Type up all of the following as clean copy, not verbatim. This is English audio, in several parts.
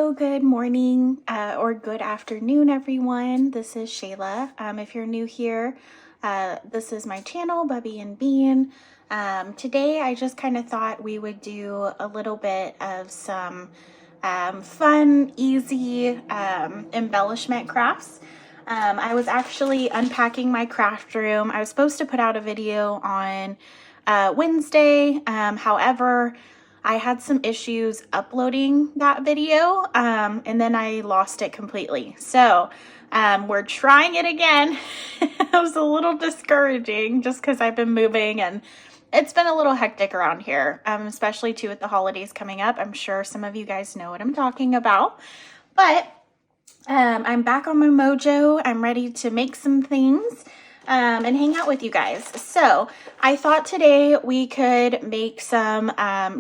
Hello, good morning or good afternoon, everyone. This is Shayla. If you're new here, this is my channel, Bubbie Bean. Today, I just kind of thought we would do a little bit of some fun, easy embellishment crafts. I was actually unpacking my craft room. I was supposed to put out a video on Wednesday. However, I had some issues uploading that video, and then I lost it completely. So we're trying it again. It was a little discouraging just because I've been moving and it's been a little hectic around here, especially too with the holidays coming up. I'm sure some of you guys know what I'm talking about, but I'm back on my mojo. I'm ready to make some things and hang out with you guys. So I thought today we could make some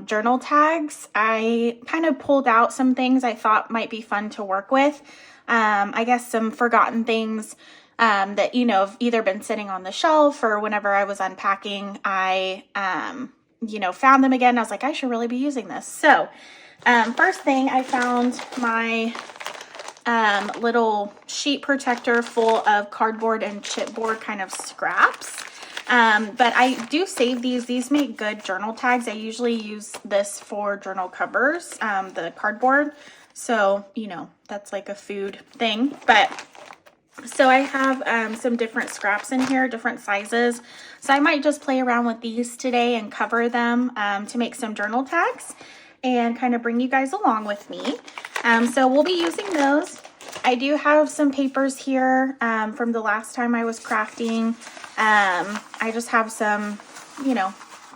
journal tags. I kind of pulled out some things I thought might be fun to work with. I guess some forgotten things that, you know, have either been sitting on the shelf or whenever I was unpacking, I, found them again. I was like, I should really be using this. So first thing, I found my little sheet protector full of cardboard and chipboard kind of scraps. But I do save these. These make good journal tags. I usually use this for journal covers, the cardboard. So, you know, that's like a food thing. But so I have some different scraps in here, different sizes. So I might just play around with these today and cover them to make some journal tags and kind of bring you guys along with me. So we'll be using those. I do have some papers here from the last time I was crafting. I just have some,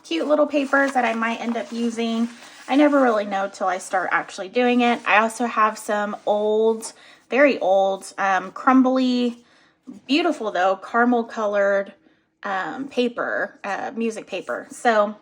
cute little papers that I might end up using. I never really know till I start actually doing it. I also have some old, very old, crumbly, beautiful though, caramel colored paper, music paper. So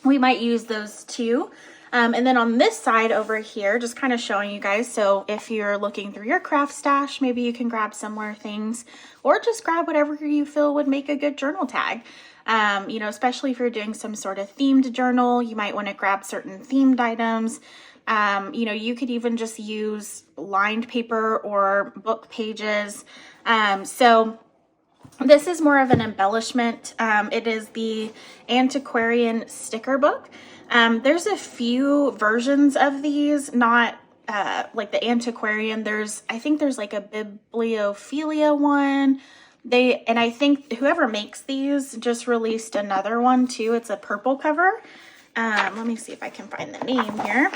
we might use those too. And then on this side over here, just kind of showing you guys. So if you're looking through your craft stash, maybe you can grab similar things or just grab whatever you feel would make a good journal tag. Especially if you're doing some sort of themed journal, you might want to grab certain themed items. You could even just use lined paper or book pages. So this is more of an embellishment. It is the Antiquarian sticker book. There's a few versions of these, not like the Antiquarian. I think there's like a Bibliophilia one. And I think whoever makes these just released another one too. It's a purple cover. Let me see if I can find the name here.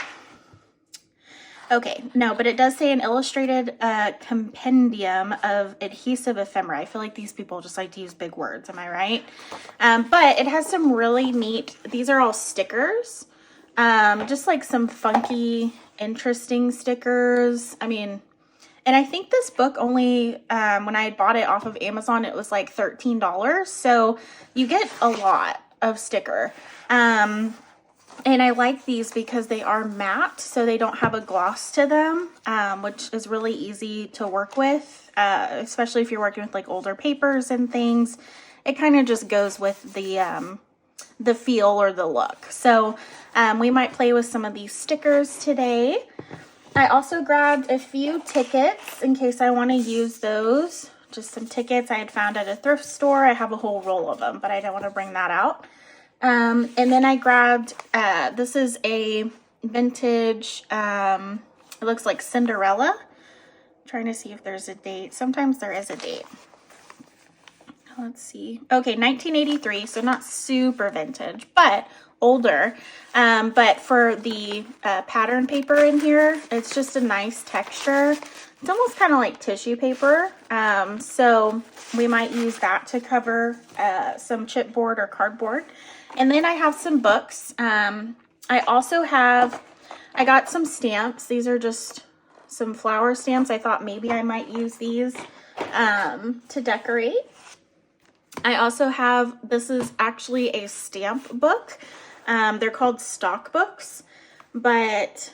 Okay, no, but it does say an illustrated compendium of adhesive ephemera. I feel like these people just like to use big words, am I right? But it has some really neat, these are all stickers, just like some funky, interesting stickers. And I think this book only, when I bought it off of Amazon, it was like $13. So you get a lot of sticker. And I like these because they are matte, so they don't have a gloss to them, which is really easy to work with, especially if you're working with like older papers and things. It kind of just goes with the feel or the look. So we might play with some of these stickers today. I also grabbed a few tickets in case I want to use those. Just some tickets I had found at a thrift store. I have a whole roll of them, but I don't want to bring that out. And then I grabbed, this is a vintage, it looks like Cinderella. I'm trying to see if there's a date. Sometimes there is a date. Let's see. Okay, 1983, so not super vintage, but older. But for the pattern paper in here, it's just a nice texture. It's almost kind of like tissue paper. So we might use that to cover some chipboard or cardboard. And then I have some books. I got some stamps. These are just some flower stamps. I thought maybe I might use these to decorate. I also have, this is actually a stamp book. They're called stock books, but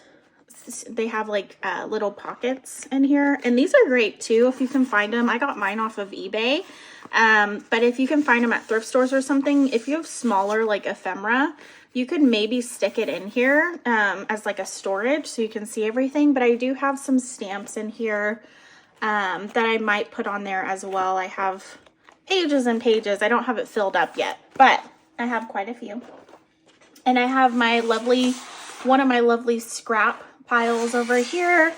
they have like little pockets in here, and these are great too if you can find them. I got mine off of eBay, but if you can find them at thrift stores or something, if you have smaller like ephemera, you could maybe stick it in here as like a storage so you can see everything. But I do have some stamps in here that I might put on there as well. I have pages and pages. I don't have it filled up yet, but I have quite a few. And I have my lovely, one of my lovely scrap piles over here,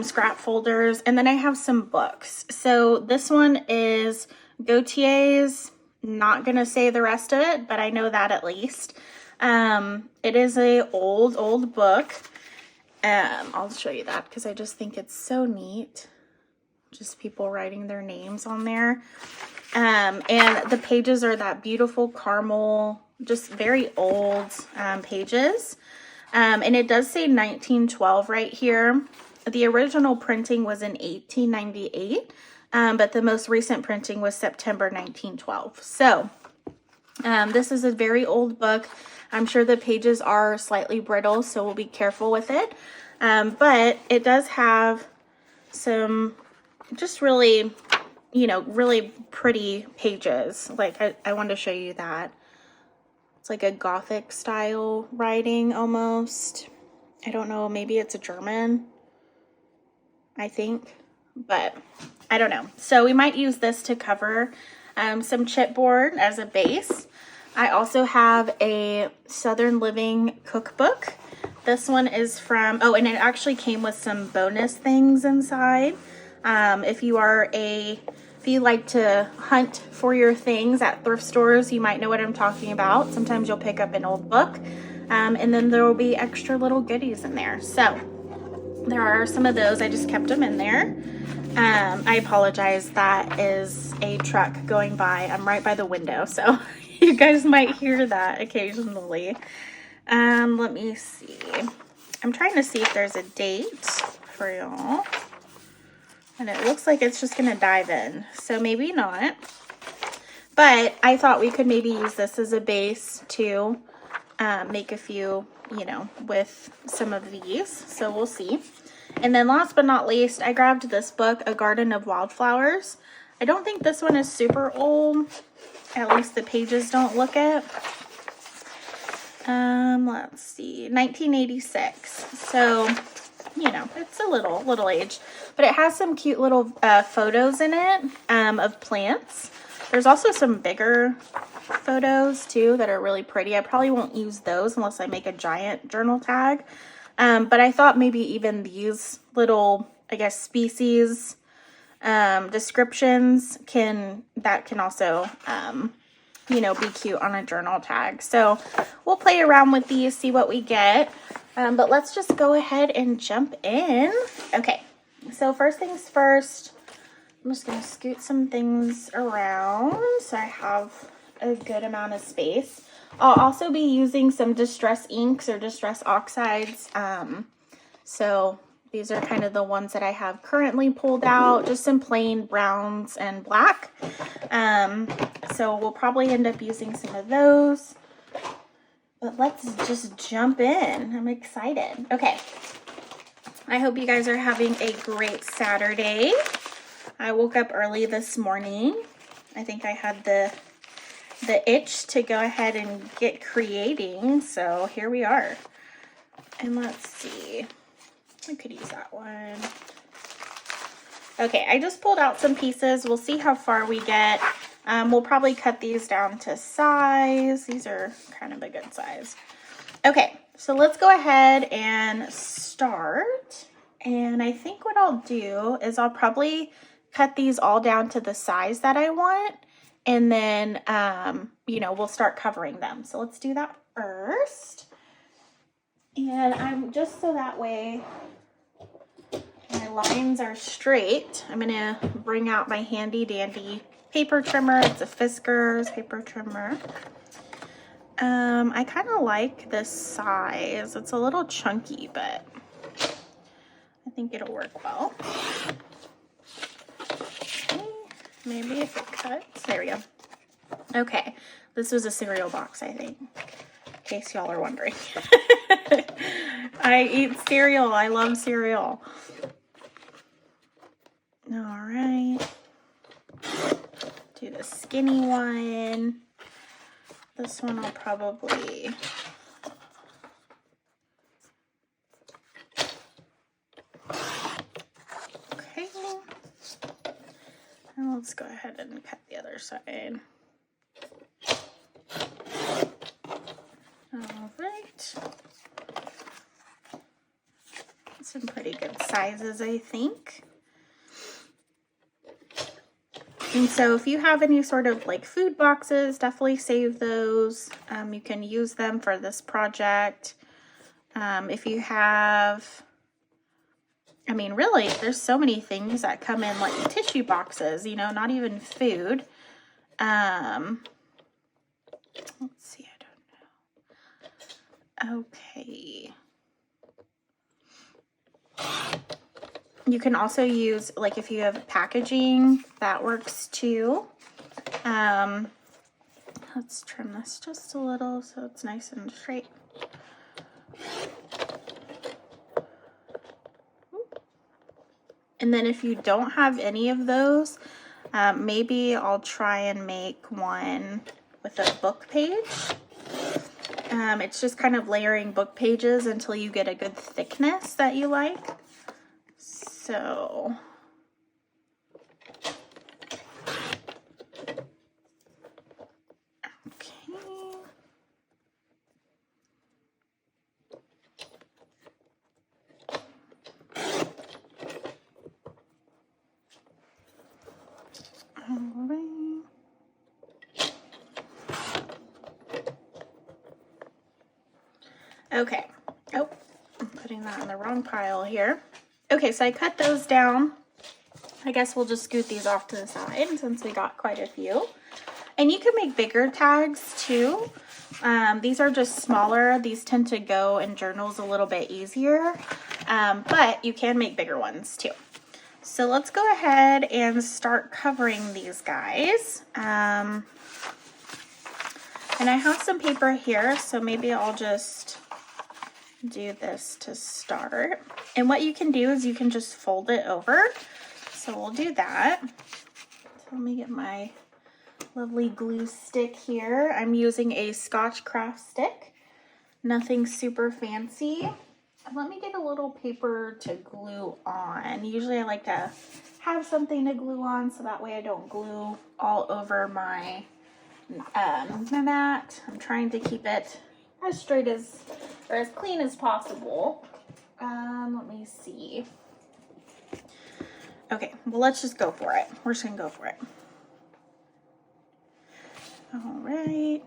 scrap folders. And then I have some books. So this one is Gautier's. Not gonna say the rest of it, but I know that at least. It is a old book. I'll show you that because I just think it's so neat. Just people writing their names on there. And the pages are that beautiful caramel, just very old pages. And it does say 1912 right here. The original printing was in 1898, but the most recent printing was September 1912. So this is a very old book. I'm sure the pages are slightly brittle, so we'll be careful with it. But it does have some just really, you know, really pretty pages. Like I wanted to show you that. It's like a Gothic style writing almost. I don't know, maybe it's a German, I think, but I don't know. So we might use this to cover some chipboard as a base. I also have a Southern Living cookbook. This one is from, oh, and it actually came with some bonus things inside. If you like to hunt for your things at thrift stores, you might know what I'm talking about. Sometimes you'll pick up an old book, and then there will be extra little goodies in there. So there are some of those. I just kept them in there. I apologize. That is a truck going by. I'm right by the window, so you guys might hear that occasionally. Let me see. I'm trying to see if there's a date for y'all. And it looks like it's just going to dive in. So maybe not. But I thought we could maybe use this as a base to make a few, you know, with some of these. So we'll see. And then last but not least, I grabbed this book, A Garden of Wildflowers. I don't think this one is super old. At least the pages don't look it. Let's see, 1986. So, you know, it's a little age, but it has some cute little photos in it of plants. There's also some bigger photos too that are really pretty. I probably won't use those unless I make a giant journal tag. But I thought maybe even these little, I guess, species descriptions can also you know, be cute on a journal tag. So we'll play around with these, see what we get. But let's just go ahead and jump in. Okay, so first things first, I'm just going to scoot some things around so I have a good amount of space. I'll also be using some distress inks or distress oxides. So these are kind of the ones that I have currently pulled out, just some plain browns and black. So we'll probably end up using some of those. But let's just jump in. I'm excited. Okay. I hope you guys are having a great Saturday. I woke up early this morning. I think I had the itch to go ahead and get creating. So here we are. And let's see. I could use that one. Okay, I just pulled out some pieces. We'll see how far we get. We'll probably cut these down to size. These are kind of a good size. Okay, so let's go ahead and start. And I think what I'll do is I'll probably cut these all down to the size that I want. And then, you know, we'll start covering them. So let's do that first. And I'm just so that way my lines are straight, I'm gonna bring out my handy dandy paper trimmer. It's a Fiskars paper trimmer. I kind of like this size. It's a little chunky, but I think it'll work well. Okay, maybe if it cuts, there we go. Okay, this was a cereal box, I think, in case y'all are wondering. I eat cereal. I love cereal. All right. Do the skinny one. This one I'll probably... Okay. And let's go ahead and cut the other side. All right. Some pretty good sizes, I think. And so if you have any sort of like food boxes, definitely save those. You can use them for this project. If you have, I mean, really, there's so many things that come in like tissue boxes, you know, not even food. Let's see, I don't know. Okay. You can also use, like, if you have packaging, that works too. Let's trim this just a little so it's nice and straight. And then if you don't have any of those, maybe I'll try and make one with a book page. It's just kind of layering book pages until you get a good thickness that you like. So okay. Oh, I'm putting that in the wrong pile here. Okay, so I cut those down. I guess we'll just scoot these off to the side since we got quite a few. And you can make bigger tags too. These are just smaller. These tend to go in journals a little bit easier, but you can make bigger ones too. So let's go ahead and start covering these guys. And I have some paper here, so maybe I'll just do this to start. And what you can do is you can just fold it over. So we'll do that. So let me get my lovely glue stick here. I'm using a Scotch craft stick. Nothing super fancy. Let me get a little paper to glue on. Usually I like to have something to glue on so that way I don't glue all over my mat. I'm trying to keep it as straight as, or as clean as possible. Let me see. Okay, well, let's just go for it. We're just gonna go for it. All right.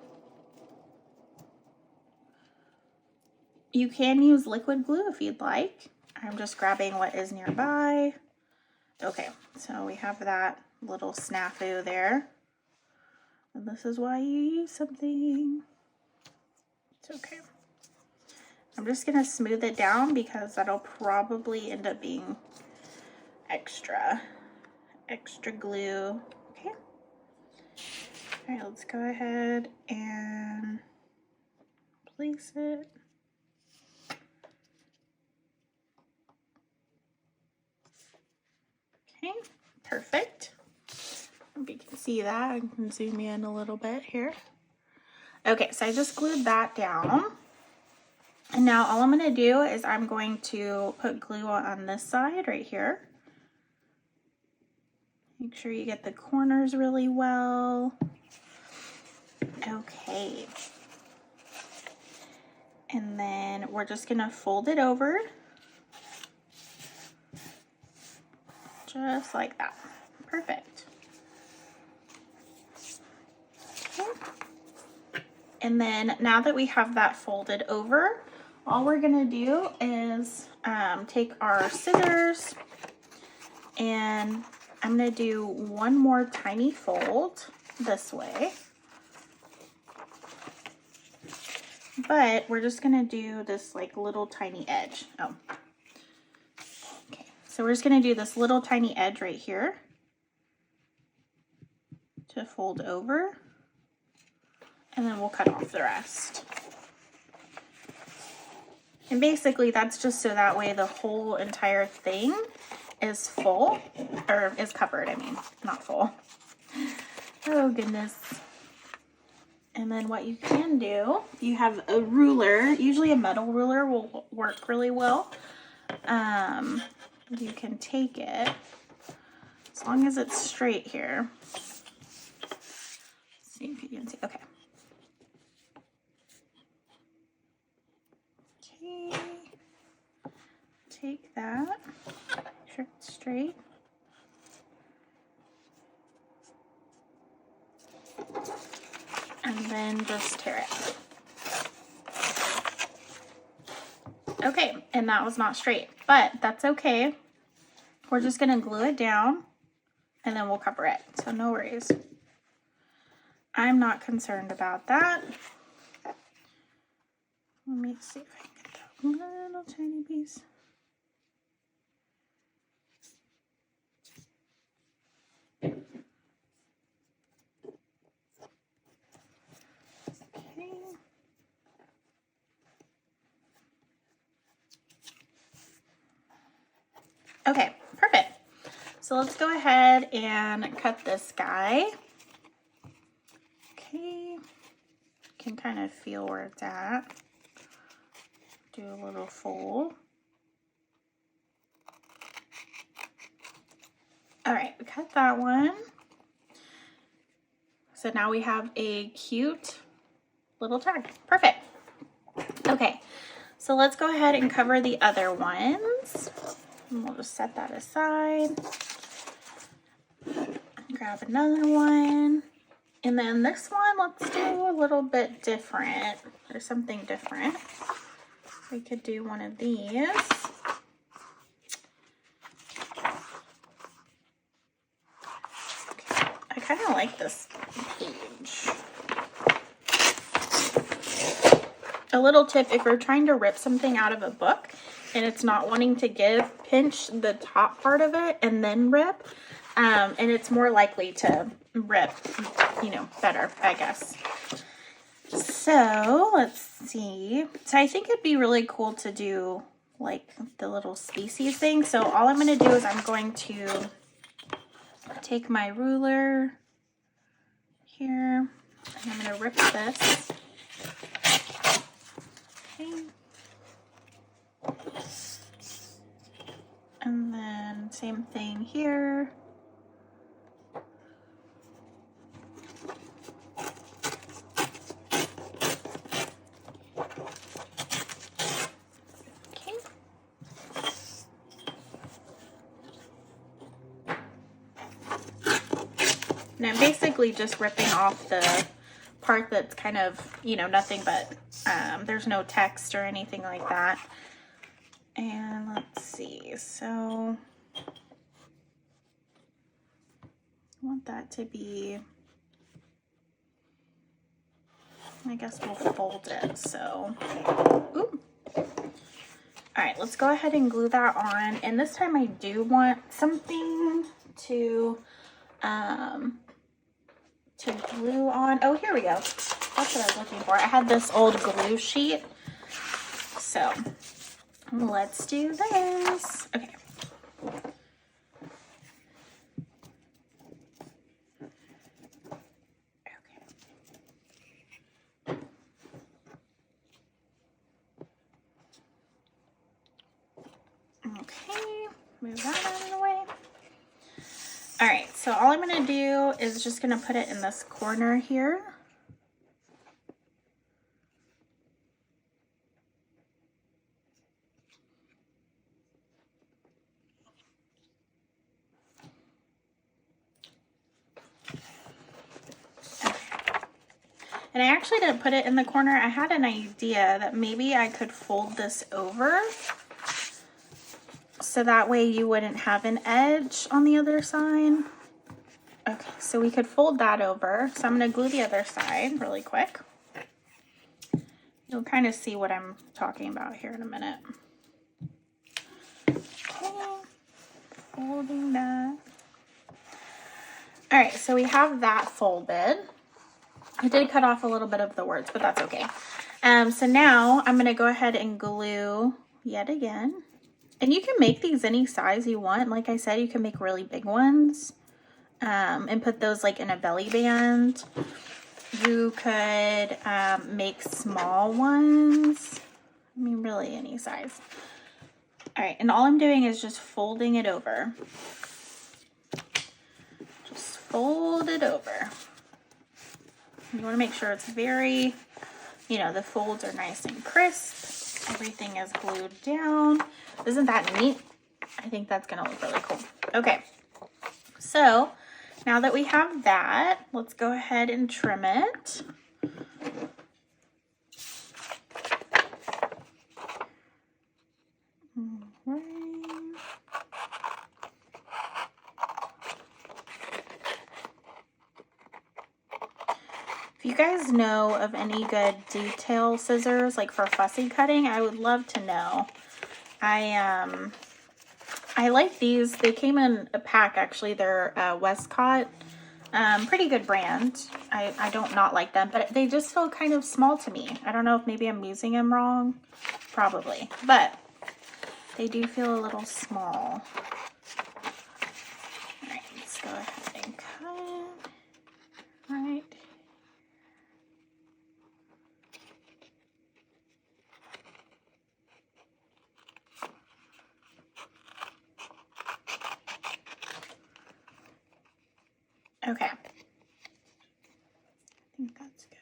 You can use liquid glue if you'd like. I'm just grabbing what is nearby. Okay, so we have that little snafu there. And this is why you use something. It's okay. I'm just gonna smooth it down because that'll probably end up being extra glue. Okay. All right, let's go ahead and place it. Okay, perfect. Hope you can see that. I can zoom in a little bit here. Okay, so I just glued that down. And now all I'm going to do is I'm going to put glue on this side right here. Make sure you get the corners really well. Okay. And then we're just going to fold it over. Just like that. Perfect. Okay. And then now that we have that folded over, all we're gonna do is take our scissors and I'm gonna do one more tiny fold this way. But we're just gonna do this like little tiny edge. Oh. Okay, so we're just gonna do this little tiny edge right here to fold over. And then we'll cut off the rest. And basically that's just so that way the whole entire thing is full, or is covered, I mean, not full. Oh goodness. And then what you can do, you have a ruler, usually a metal ruler will work really well. You can take it, as long as it's straight here. Let's see if you can see, okay. Okay, take that, make sure it's straight. And then just tear it. Okay, and that was not straight, but that's okay. We're just gonna glue it down and then we'll cover it, so no worries. I'm not concerned about that. Let me see if I can get that little tiny piece. Okay, perfect. So let's go ahead and cut this guy. Okay, you can kind of feel where it's at. Do a little fold. All right, we cut that one. So now we have a cute little tag. Perfect. Okay, so let's go ahead and cover the other ones. And we'll just set that aside. Grab another one. And then this one, let's do a little bit different, or something different. We could do one of these. Okay. I kind of like this page. A little tip, if you're trying to rip something out of a book and it's not wanting to give, pinch the top part of it and then rip, and it's more likely to rip, you know, better, I guess. So let's see. So I think it'd be really cool to do like the little species thing. So all I'm going to do is I'm going to take my ruler here and I'm going to rip this. Okay. And then same thing here. And I'm basically just ripping off the part that's kind of, you know, nothing but, there's no text or anything like that. And let's see, so I want that to be, I guess we'll fold it, so, ooh. All right, let's go ahead and glue that on. And this time I do want something to glue on. Oh, here we go. That's what I was looking for. I had this old glue sheet. So let's do this. Okay. Okay, move that out of the way. All right, so all I'm gonna do is just gonna put it in this corner here. Okay. And I actually didn't put it in the corner. I had an idea that maybe I could fold this over so that way you wouldn't have an edge on the other side. Okay, so we could fold that over. So I'm going to glue the other side really quick. You'll kind of see what I'm talking about here in a minute. Okay, folding that. All right, so we have that folded. I did cut off a little bit of the words, but that's okay. So now I'm gonna go ahead and glue yet again. And you can make these any size you want. Like I said, you can make really big ones and put those like in a belly band. You could make small ones. I mean, really any size. All right, and all I'm doing is just folding it over. Just fold it over. You want to make sure it's very, you know, the folds are nice and crisp. Everything is glued down. Isn't that neat? I think that's going to look really cool. Okay, so now that we have that, let's go ahead and trim it. If you guys know of any good detail scissors, like for fussy cutting, I would love to know. I like these. They came in a pack, actually. They're Westcott. Pretty good brand. I don't not like them, but they just feel kind of small to me. I don't know if maybe I'm using them wrong. Probably. But they do feel a little small. All right, let's go ahead and cut. Right. Okay. I think that's good.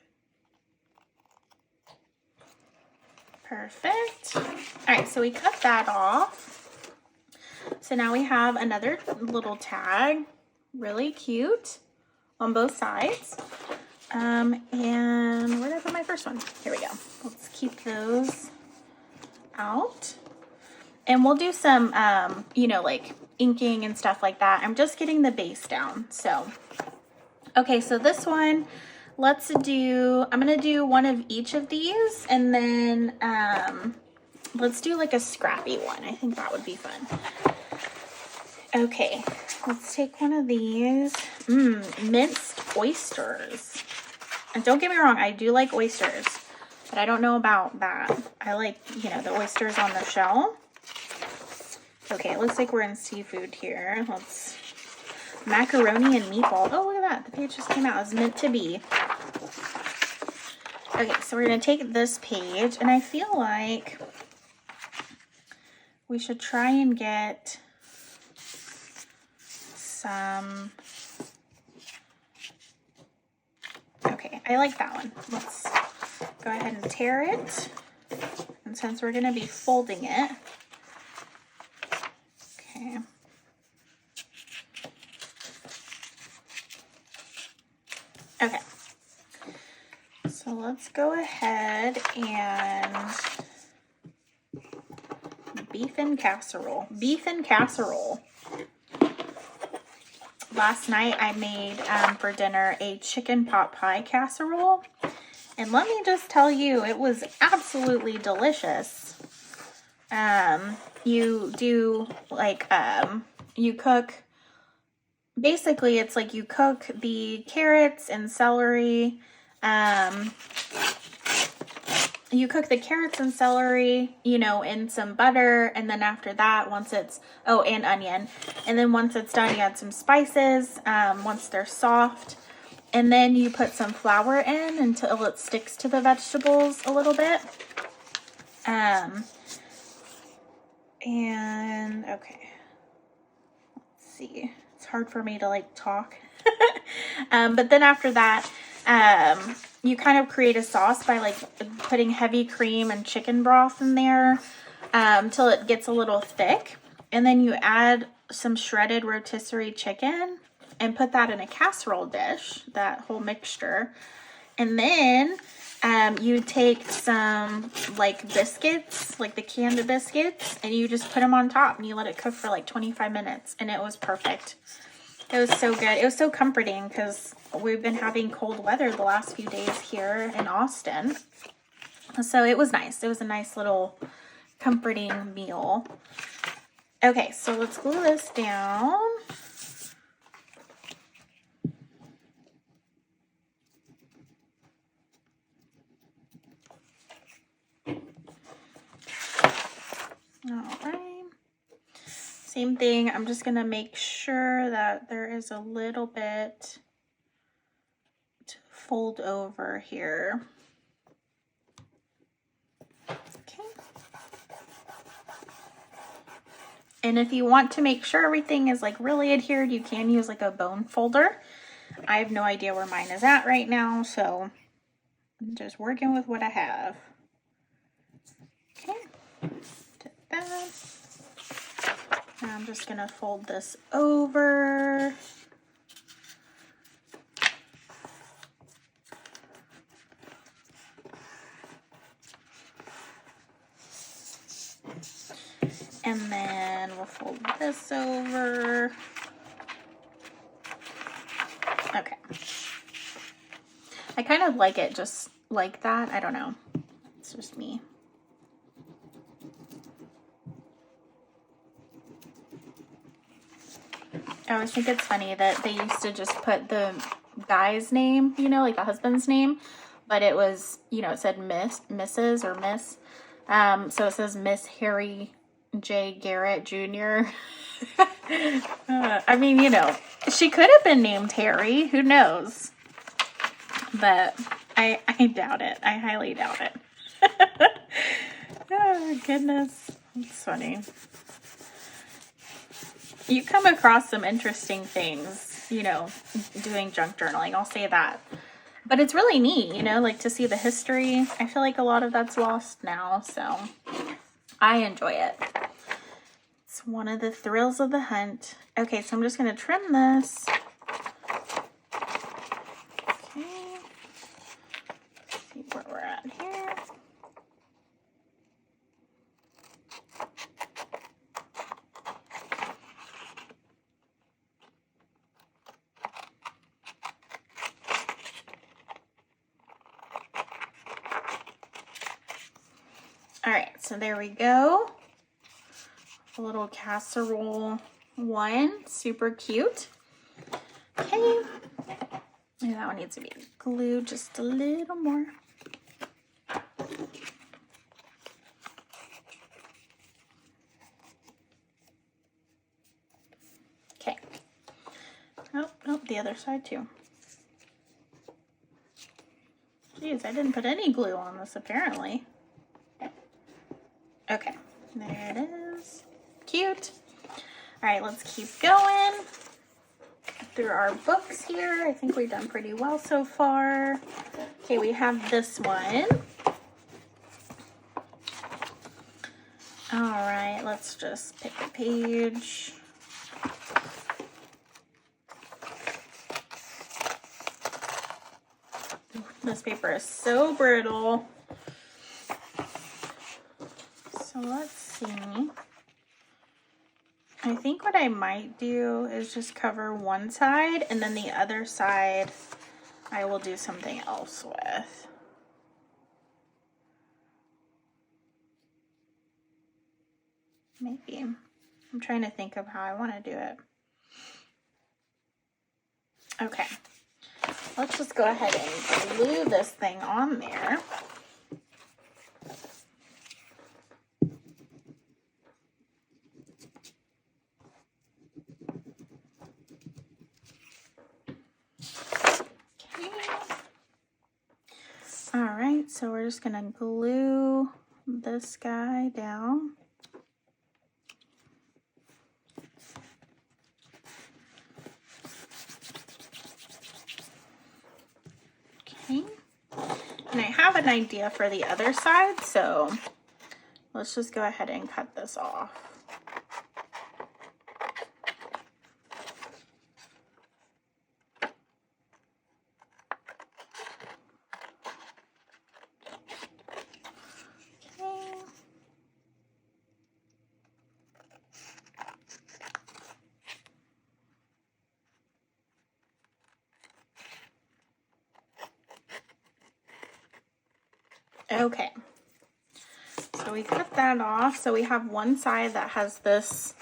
Perfect. All right, so we cut that off. So now we have another little tag, really cute on both sides. And where did I put my first one? Here we go. Let's keep those out. And we'll do some, you know, like inking and stuff like that. I'm just getting the base down. So, okay, so this one, let's do, I'm going to do one of each of these, and then let's do like a scrappy one. I think that would be fun. Okay, let's take one of these. Minced oysters. And don't get me wrong, I do like oysters, but I don't know about that. I like, you know, the oysters on the shell. Okay, it looks like we're in seafood here. Let's, macaroni and meatball. Oh, look at that. The page just came out. It's meant to be. Okay, so we're going to take this page, and I feel like we should try and get some. Okay, I like that one. Let's go ahead and tear it. And since we're going to be folding it, okay. Okay. So let's go ahead and beef and casserole. Beef and casserole. Last night I made for dinner a chicken pot pie casserole. And let me just tell you, it was absolutely delicious. You do like, you cook, basically it's like you cook the carrots and celery. You cook the carrots and celery, you know, in some butter, and then after that, once it's, oh, and onion, and then once it's done, you add some spices, once they're soft, and then you put some flour in until it sticks to the vegetables a little bit. And, okay, let's see, it's hard for me to, like, talk, but then after that, you kind of create a sauce by like putting heavy cream and chicken broth in there till it gets a little thick. And then you add some shredded rotisserie chicken and put that in a casserole dish, that whole mixture. And then you take some like biscuits, like the canned biscuits, and you just put them on top and you let it cook for like 25 minutes. And it was perfect. It was so good. It was so comforting because we've been having cold weather the last few days here in Austin. So it was nice. It was a nice little comforting meal. Okay, so let's glue this down. Same thing, I'm just gonna make sure that there is a little bit to fold over here. Okay. And if you want to make sure everything is like really adhered, you can use like a bone folder. I have no idea where mine is at right now, so I'm just working with what I have. Okay, did that. And I'm just gonna fold this over. And then we'll fold this over. Okay. I kind of like it just like that. I don't know. It's just me. I always think it's funny that they used to just put the guy's name, you know, like the husband's name, but it was, you know, it said Mrs. or Miss. So it says Miss Harry J. Garrett Jr. I mean, you know, she could have been named Harry. Who knows? But I doubt it. I highly doubt it. Oh, goodness. It's funny. You come across some interesting things, you know, doing junk journaling. I'll say that. But it's really neat, you know, like to see the history. I feel like a lot of that's lost now, so I enjoy it. It's one of the thrills of the hunt. Okay, so I'm just going to trim this. Okay. Let's see where we're at here. All right, so there we go. A little casserole one, super cute. Okay, and that one needs to be glued just a little more. Okay. Oh, the other side too. Jeez, I didn't put any glue on this apparently. Okay, there it is. Cute. All right, let's keep going through our books here. I think we've done pretty well so far. Okay, we have this one. All right, let's just pick a page. This paper is so brittle. So let's see. I think what I might do is just cover one side and then the other side I will do something else with. Maybe. I'm trying to think of how I want to do it. Okay. Let's just go ahead and glue this thing on there. All right, so we're just gonna glue this guy down. Okay, and I have an idea for the other side, so let's just go ahead and cut this off. Okay, so we cut that off. So we have one side that has this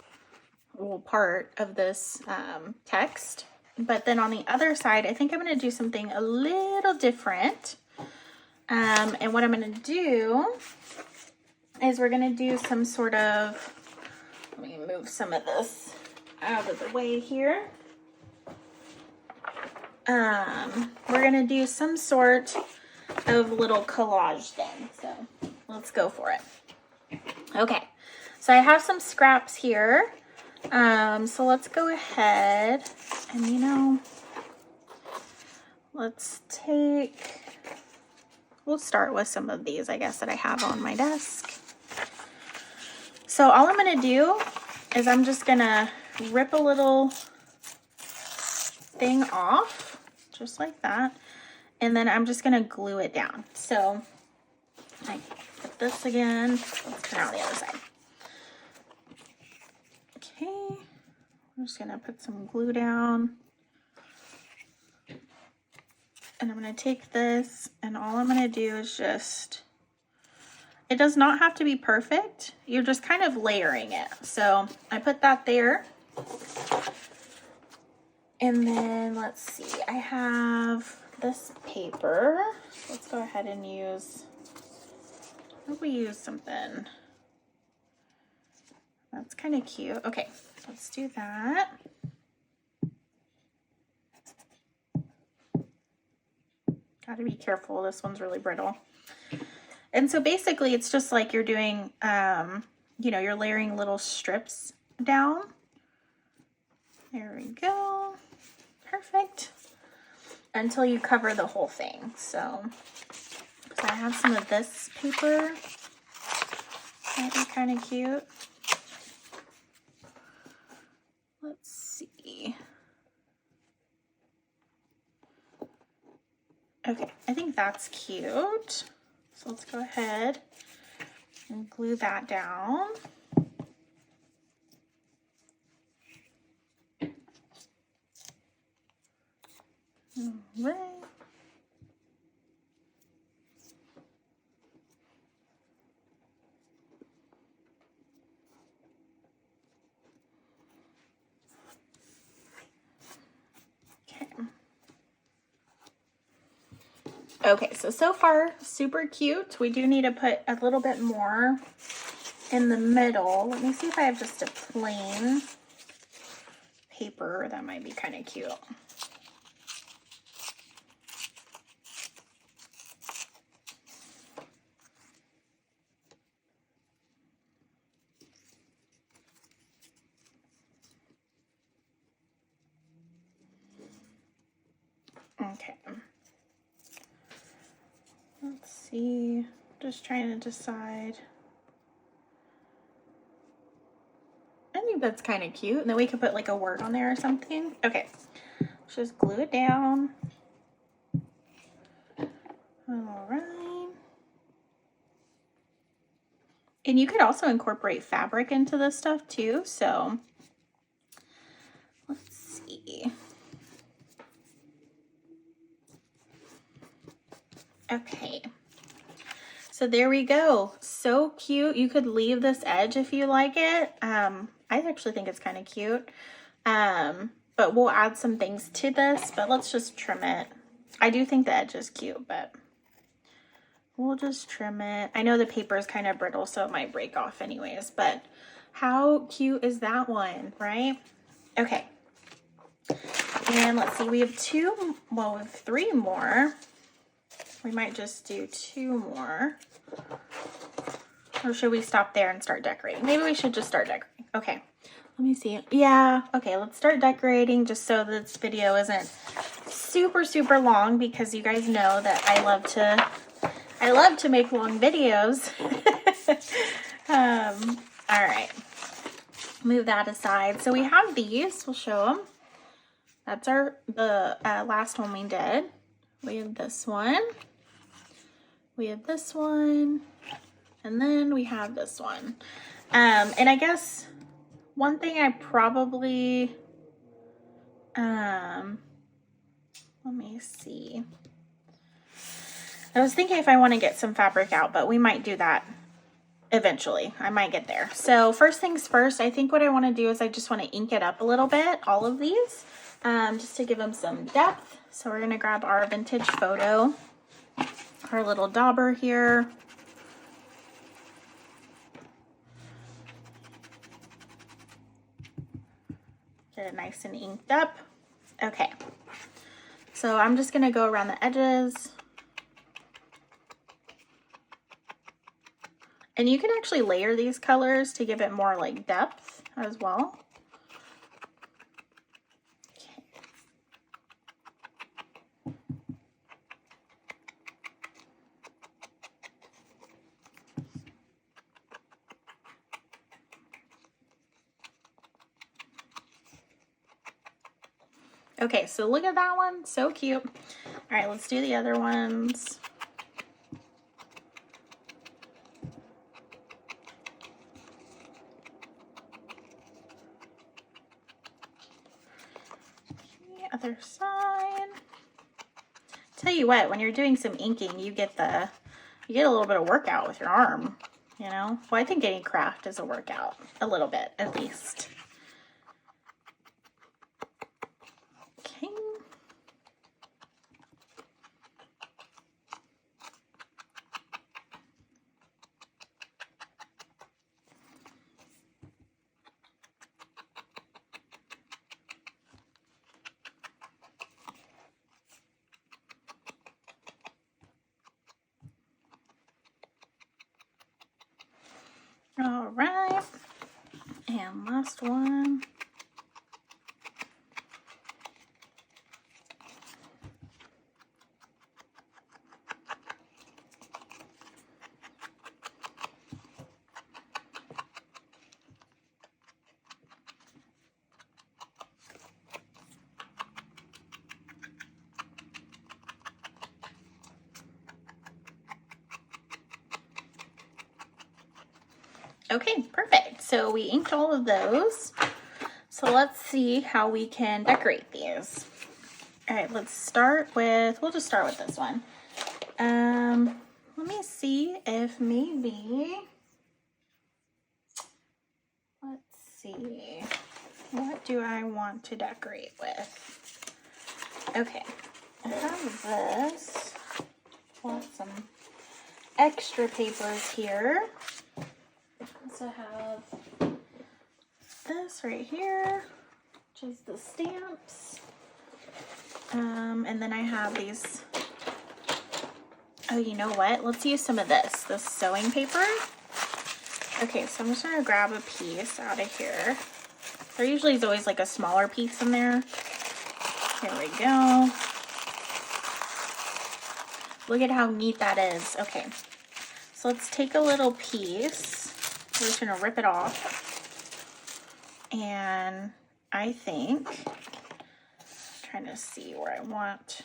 little part of this text, but then on the other side, I think I'm going to do something a little different. And what I'm going to do is we're going to do some sort of Let me move some of this out of the way here. We're gonna do some sort of little collage thing, so let's go for it. Okay, so I have some scraps here. So let's go ahead and, we'll start with some of these, I guess, that I have on my desk. So all I'm gonna do is I'm just gonna rip a little thing off, just like that, and then I'm just gonna glue it down. So I put this again. Let's turn out the other side. Okay, I'm just gonna put some glue down, and I'm gonna take this, and all I'm gonna do is it does not have to be perfect. You're just kind of layering it. So I put that there. And then let's see, I have this paper. Let's go ahead and use, what if we use something that's kind of cute. Okay, let's do that. Gotta be careful, this one's really brittle. And so basically it's just like you're doing, you're layering little strips down. There we go. Perfect. Until you cover the whole thing. So I have some of this paper. Might be kind of cute. Let's see. Okay, I think that's cute. So let's go ahead and glue that down. All right. Okay, so far, super cute. We do need to put a little bit more in the middle. Let me see if I have just a plain paper. That might be kind of cute. Okay. Let's see, just trying to decide. I think that's kind of cute. And then we could put like a word on there or something. Okay, let's just glue it down. All right. And you could also incorporate fabric into this stuff too. So let's see. Okay, so there we go. So cute. You could leave this edge if you like it. I actually think it's kind of cute. But we'll add some things to this, but let's just trim it. I do think the edge is cute, but we'll just trim it. I know the paper is kind of brittle, so it might break off anyways, but how cute is that one, right? Okay. And let's see, we have we have 3 more. We might just do 2 more. Or should we stop there and start decorating? Maybe we should just start decorating. Okay, let me see. Yeah, okay, let's start decorating just so this video isn't super, super long, because you guys know that I love to make long videos. All right, move that aside. So we have these, we'll show them. That's the last one we did. We have this one. We have this one, and then we have this one. And I guess one thing I probably, let me see. I was thinking if I want to get some fabric out, but we might do that eventually. I might get there. So first things first, I think what I want to do is I just want to ink it up a little bit, all of these, just to give them some depth. So we're going to grab our vintage photo, our little dauber here. . 'Cause Get it nice and inked up. Okay, so I'm just gonna go around the edges. And you can actually layer these colors to give it more like depth as well. Okay, so look at that one, so cute. All right, let's do the other ones. The other side. Tell you what, when you're doing some inking, you get a little bit of workout with your arm, you know? Well, I think any craft is a workout, a little bit at least. Okay. All right, and last one. Okay, perfect. So we inked all of those. So let's see how we can decorate these. All right, we'll just start with this one. Let me see if maybe, let's see, what do I want to decorate with? Okay, I have this. Want some extra papers here. Also have this right here, which is the stamps. And then I have these. Oh, you know what? Let's use some of this sewing paper. Okay, so I'm just gonna grab a piece out of here. There usually is always like a smaller piece in there. Here we go. Look at how neat that is. Okay, so let's take a little piece. We're just gonna rip it off. And I think, trying to see where I want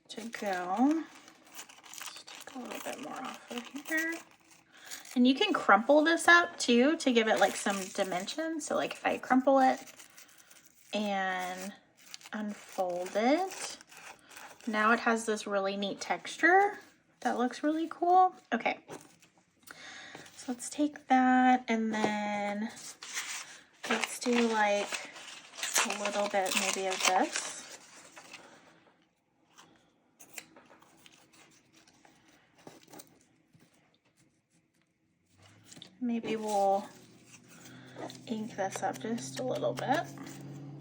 to go. Just take a little bit more off of here. And you can crumple this up too to give it like some dimension. So like if I crumple it and unfold it, now it has this really neat texture that looks really cool. Okay, so let's take that and then let's do like a little bit maybe of this. Maybe we'll ink this up just a little bit.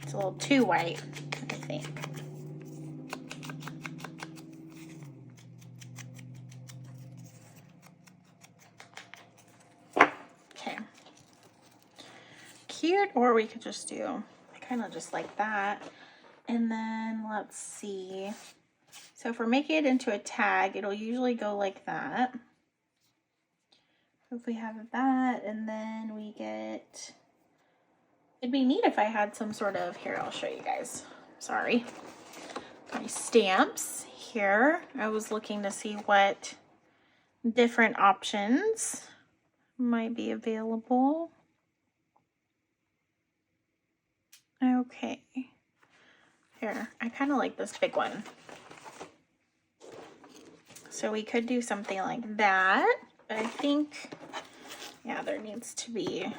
It's a little too white, I think. Okay. Cute, or we could just do, I kind of just like that. And then let's see. So if we're making it into a tag, it'll usually go like that. If we have that, and then we get, it'd be neat if I had some sort of, here, I'll show you guys. Sorry. My stamps here. I was looking to see what different options might be available. Okay. Here, I kind of like this big one. So we could do something like that. But I think, yeah, there needs to be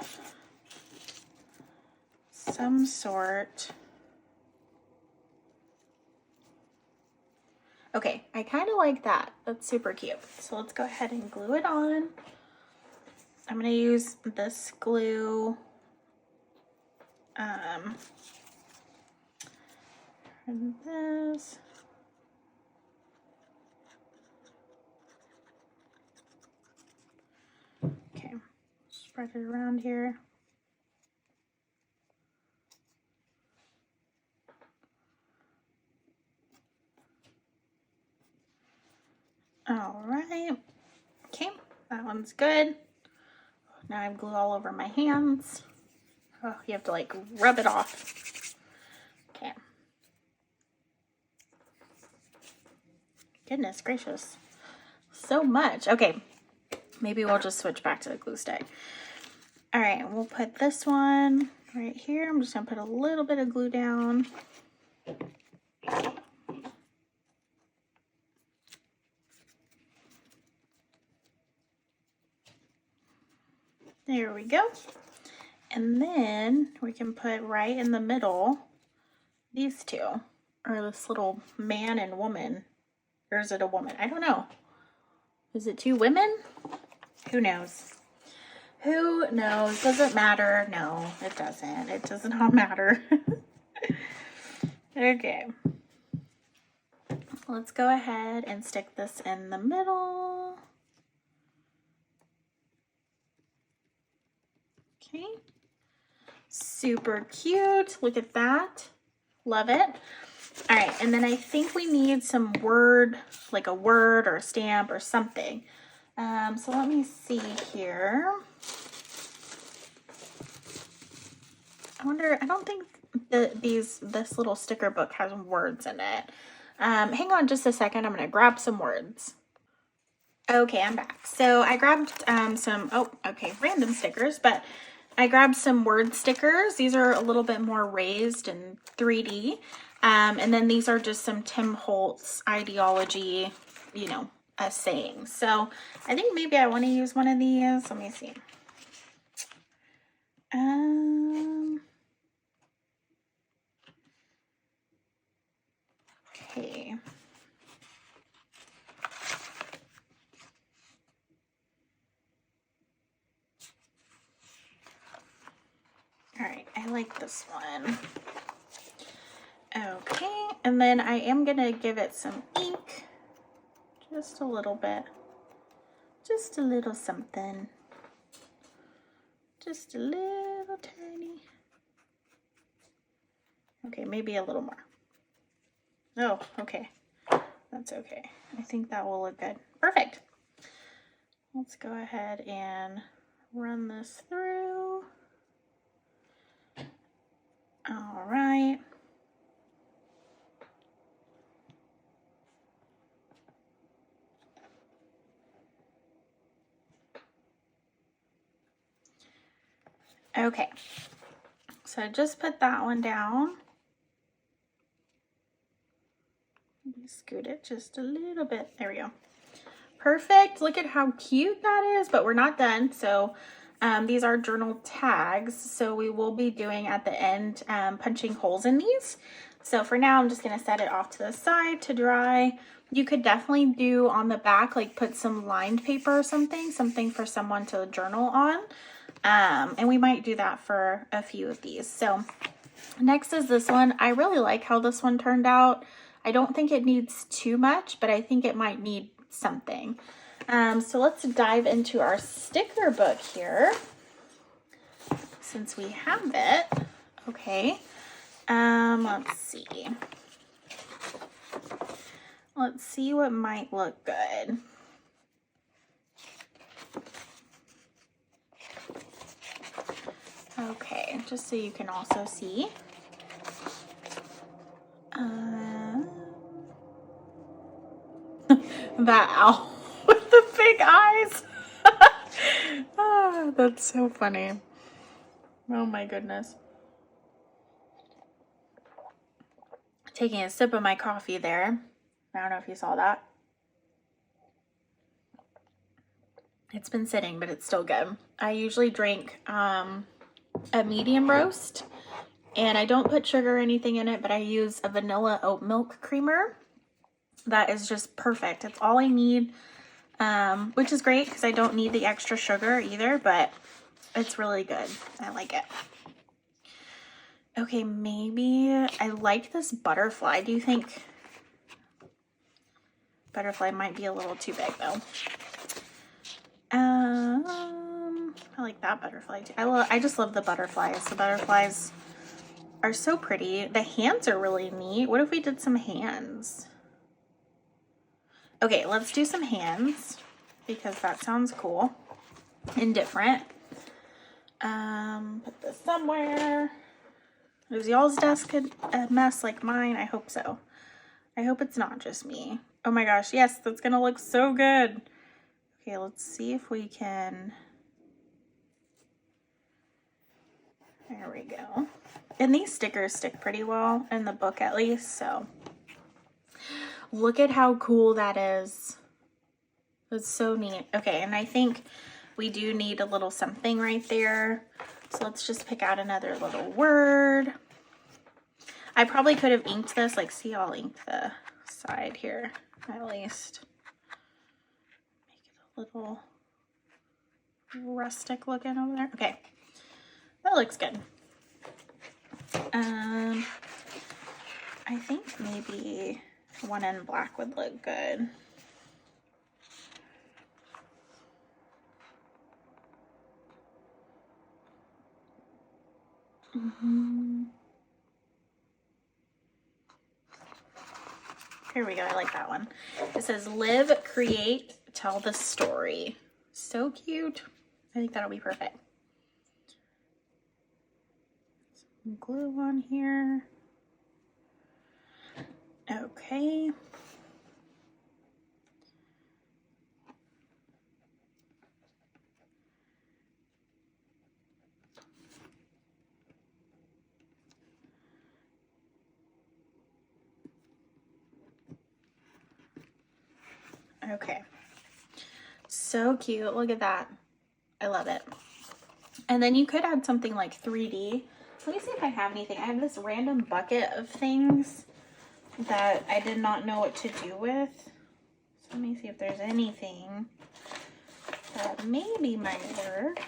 some sort. Okay, I kind of like that. That's super cute. So let's go ahead and glue it on. I'm going to use this glue And this. Okay, spread it around here. All right. Okay, that one's good. Now I have glue all over my hands. Oh, you have to like rub it off. Okay. Goodness gracious. So much. Okay. Maybe we'll just switch back to the glue stick. All right, we'll put this one right here. I'm just gonna put a little bit of glue down. There we go. And then we can put right in the middle these two, or this little man and woman. Or is it a woman? I don't know. Is it two women? Who knows? Who knows? Does it matter? No, it doesn't. It does not matter. Okay. Let's go ahead and stick this in the middle. Okay. Super cute. Look at that. Love it. All right, and then I think we need some word, like a word or a stamp or something. So let me see here. I wonder, I don't think that this little sticker book has words in it. Hang on just a second. I'm going to grab some words. Okay, I'm back. So I grabbed random stickers, but I grabbed some word stickers. These are a little bit more raised and 3D. And then these are just some Tim Holtz ideology, sayings. So I think maybe I want to use one of these. Let me see. Okay. All right, I like this one. Okay, and then I am gonna give it some ink, just a little bit, just a little something, just a little tiny. Okay, maybe a little more. Oh, okay, that's okay. I think that will look good. Perfect. Let's go ahead and run this through. All right. Okay, so I just put that one down. Maybe scoot it just a little bit. There we go. Perfect. Look at how cute that is, but we're not done. So these are journal tags. So we will be doing at the end punching holes in these. So for now, I'm just going to set it off to the side to dry. You could definitely do on the back, like put some lined paper or something for someone to journal on. And we might do that for a few of these. So next is this one. I really like how this one turned out. I don't think it needs too much, but I think it might need something. So let's dive into our sticker book here, since we have it. Okay. Let's see. Let's see what might look good. Okay, just so you can also see. That owl with the big eyes. Oh, that's so funny. Oh my goodness. Taking a sip of my coffee there. I don't know if you saw that. It's been sitting, but it's still good. I usually drink a medium roast, and I don't put sugar or anything in it, but I use a vanilla oat milk creamer. That is just perfect. It's all I need, which is great because I don't need the extra sugar either, but it's really good. I like it. Okay, maybe I like this butterfly. Do you think butterfly might be a little too big though? I like that butterfly too. I just love the butterflies. The butterflies are so pretty. The hands are really neat. What if we did some hands? Okay, let's do some hands because that sounds cool and different. Put this somewhere. Is y'all's desk a mess like mine? I hope so. I hope it's not just me. Oh my gosh, yes, that's gonna look so good. Okay, let's see if we can. There we go. And these stickers stick pretty well in the book at least, so. Look at how cool that is. That's so neat. Okay, and I think we do need a little something right there. So let's just pick out another little word. I probably could have inked this, like, see, I'll ink the side here at least. Make it a little rustic looking over there. Okay, that looks good. I think maybe one in black would look good. Here we go, I like that one. It says live, create, tell the story. So cute. I think that'll be perfect. Some glue on here. Okay. Okay. So cute. Look at that. I love it. And then you could add something like 3D. Let me see if I have anything. I have this random bucket of things that I did not know what to do with. So let me see if there's anything that maybe might work.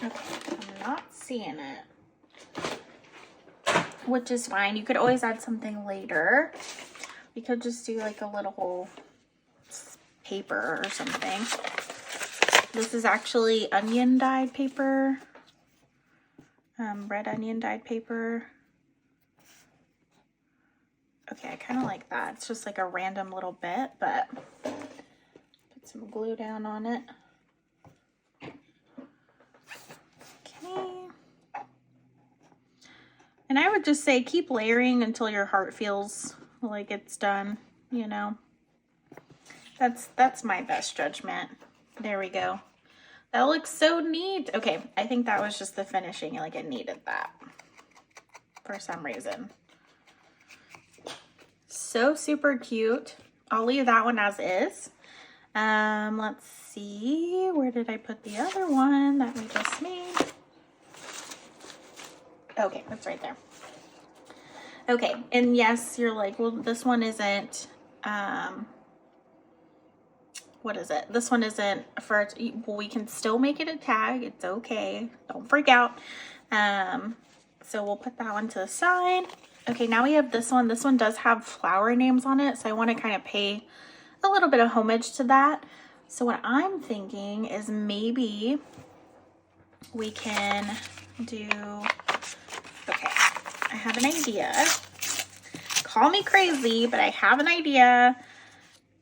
Okay, I'm not seeing it. Which is fine. You could always add something later. You could just do like a little paper or something. This is actually onion dyed paper. Red onion dyed paper. Okay, I kind of like that. It's just like a random little bit, but put some glue down on it. Okay. And I would just say keep layering until your heart feels like it's done, you know. That's my best judgment. There we go. That looks so neat. Okay, I think that was just the finishing, like it needed that for some reason. So super cute. I'll leave that one as is. Let's see, where did I put the other one that we just made? Okay, that's right there. Okay, and yes, you're like, well, this one isn't, what is it? This one isn't for, well, we can still make it a tag. It's okay. Don't freak out. So we'll put that one to the side. Okay, now we have this one. This one does have flower names on it, so I want to kind of pay a little bit of homage to that. So what I'm thinking is maybe we can do, okay, I have an idea. Call me crazy, but I have an idea.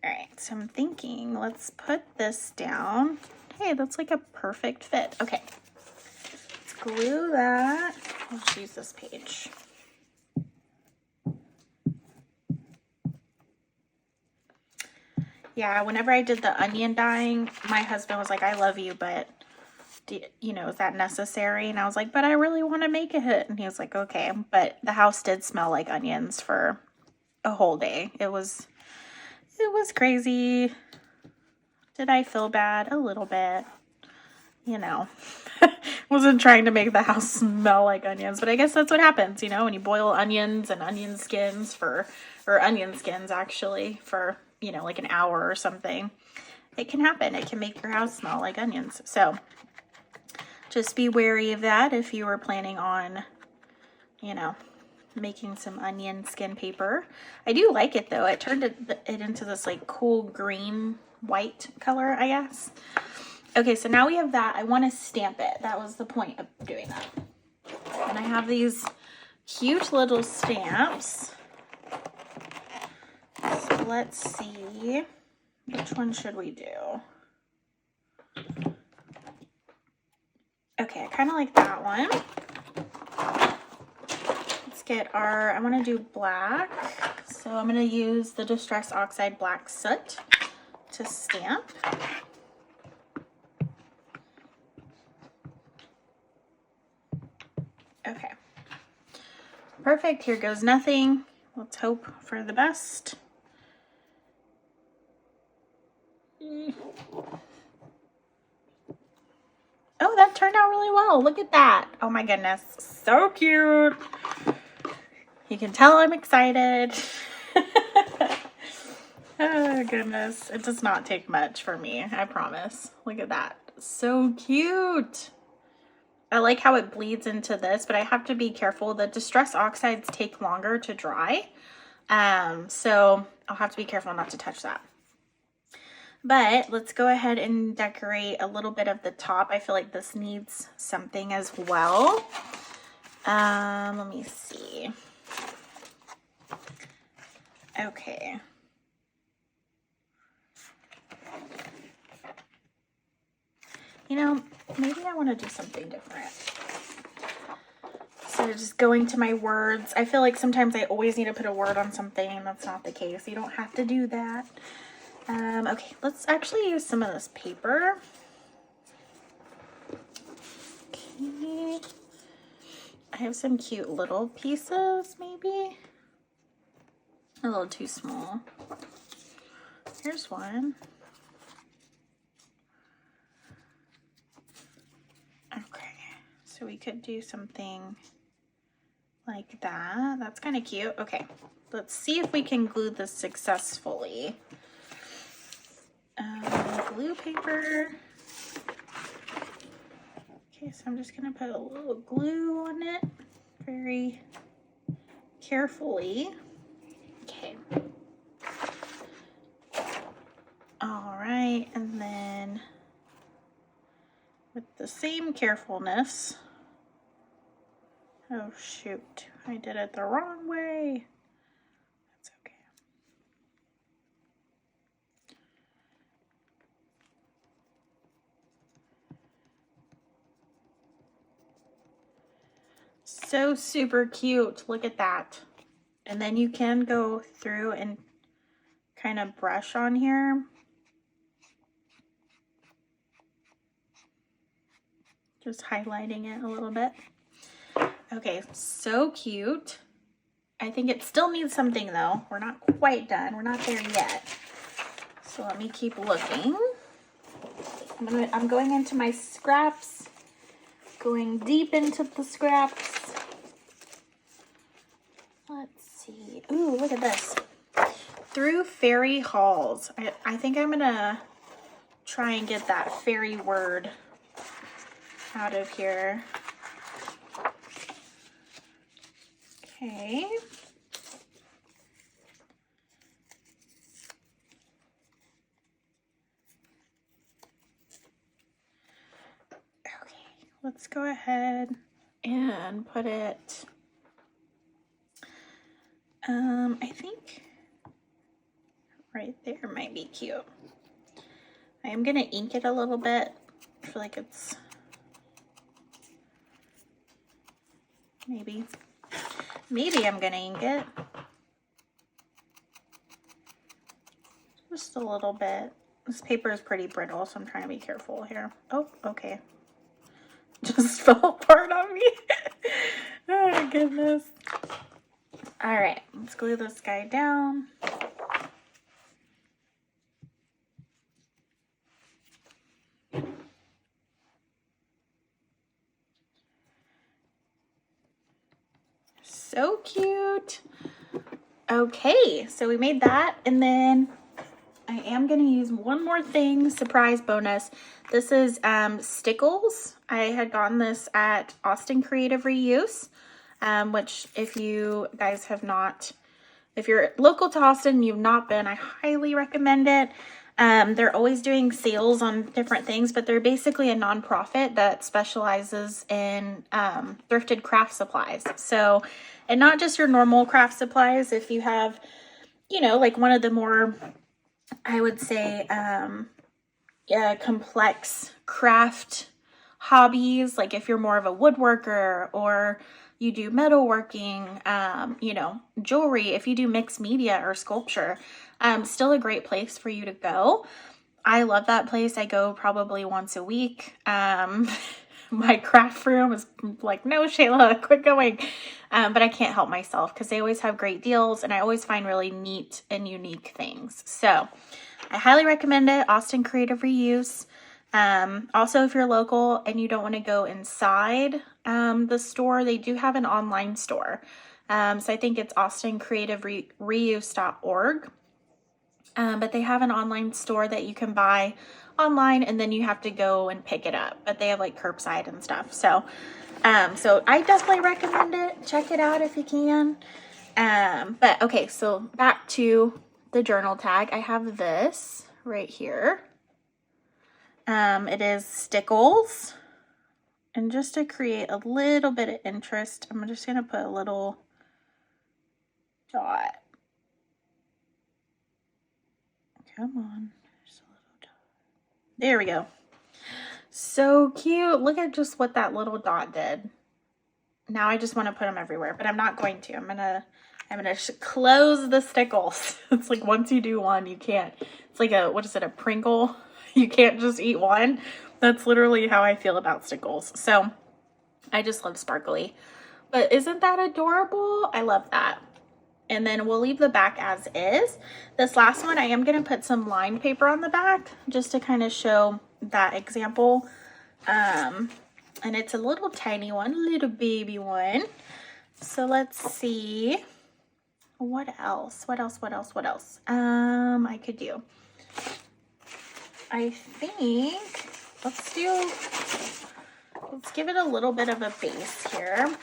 All right, so I'm thinking, let's put this down. Hey, that's like a perfect fit. Okay, let's glue that. Let's use this page. Yeah, whenever I did the onion dyeing, my husband was like, I love you, but, you know, is that necessary? And I was like, but I really want to make it. And he was like, okay. But the house did smell like onions for a whole day. It was crazy. Did I feel bad? A little bit. You know, wasn't trying to make the house smell like onions, but I guess that's what happens, you know, when you boil onions and onion skins actually for, you know, like an hour or something. it can happen. It can make your house smell like onions. So just be wary of that if you were planning on, you know, making some onion skin paper. I do like it though. It turned it into this like cool green white color, I guess. Okay, so now we have that. I want to stamp it. That was the point of doing that. And I have these cute little stamps. So let's see. Which one should we do? Okay, I kind of like that one. Let's get our, I want to do black. So I'm going to use the Distress Oxide Black Soot to stamp. Okay. Perfect. Here goes nothing. Let's hope for the best. Oh, that turned out really well. Look at that. Oh my goodness. So cute. You can tell I'm excited. Oh goodness. It does not take much for me, I promise. Look at that. So cute. I like how it bleeds into this, but I have to be careful. The Distress Oxides take longer to dry. So I'll have to be careful not to touch that. But let's go ahead and decorate a little bit of the top. I feel like this needs something as well. Let me see. Okay. You know, maybe I want to do something different. So just going to my words. I feel like sometimes I always need to put a word on something. That's not the case. You don't have to do that. Okay, let's actually use some of this paper. Okay. I have some cute little pieces, maybe. A little too small. Here's one. Okay, so we could do something like that. That's kind of cute. Okay, let's see if we can glue this successfully. Glue paper. Okay, so I'm just gonna put a little glue on it very carefully. Okay. All right, and then with the same carefulness. Oh shoot, I did it the wrong way. That's okay. So super cute. Look at that. And then you can go through and kind of brush on here. Just highlighting it a little bit. Okay, so cute. I think it still needs something though. We're not quite done. We're not there yet. So let me keep looking. I'm going into my scraps. Going deep into the scraps. Let's see. Ooh, look at this. Through fairy halls. I think I'm gonna try and get that fairy word out of here. Okay. Okay, let's go ahead and put it, I think right there might be cute. I am gonna ink it a little bit. I feel like it's maybe I'm gonna ink it. Just a little bit. This paper is pretty brittle, so I'm trying to be careful here. Oh, okay. Just fell apart on me. Oh my goodness. All right, let's glue this guy down. So cute. Okay, so we made that, and then I I am going to use one more thing, surprise bonus. This is Stickles. I had gotten this at Austin Creative Reuse, which if you guys have not, if you're local to Austin and you've not been, I highly recommend it. They're always doing sales on different things, but they're basically a nonprofit that specializes in thrifted craft supplies. So, and not just your normal craft supplies. If you have, you know, like one of the more, I would say, complex craft hobbies, like if you're more of a woodworker or you do metalworking, you know, jewelry, if you do mixed media or sculpture, still a great place for you to go. I love that place. I go probably once a week. My craft room is like, no, Shayla, quit going. But I can't help myself because they always have great deals and I always find really neat and unique things. So I highly recommend it. Austin Creative Reuse. Also, if you're local and you don't want to go inside the store, they do have an online store. So I think it's austincreativereuse.org. But they have an online store that you can buy online and then you have to go and pick it up. But they have like curbside and stuff. So I definitely recommend it. Check it out if you can. But okay, so back to the journal tag. I have this right here. It is Stickles. And just to create a little bit of interest, I'm just going to put a little dot. Come on. There's a little dot. There we go. So cute. Look at just what that little dot did. Now I just want to put them everywhere, but I'm not going to. I'm gonna close the Stickles. It's like once you do one, you can't. It's like a, what is it, a Pringle? You can't just eat one. That's literally how I feel about Stickles. So I just love sparkly. But isn't that adorable? I love that. And then we'll leave the back as is. This last one, I am going to put some lined paper on the back just to kind of show that example. And it's a little tiny one, little baby one. So let's see. What else? What else I could do? I think let's give it a little bit of a base here.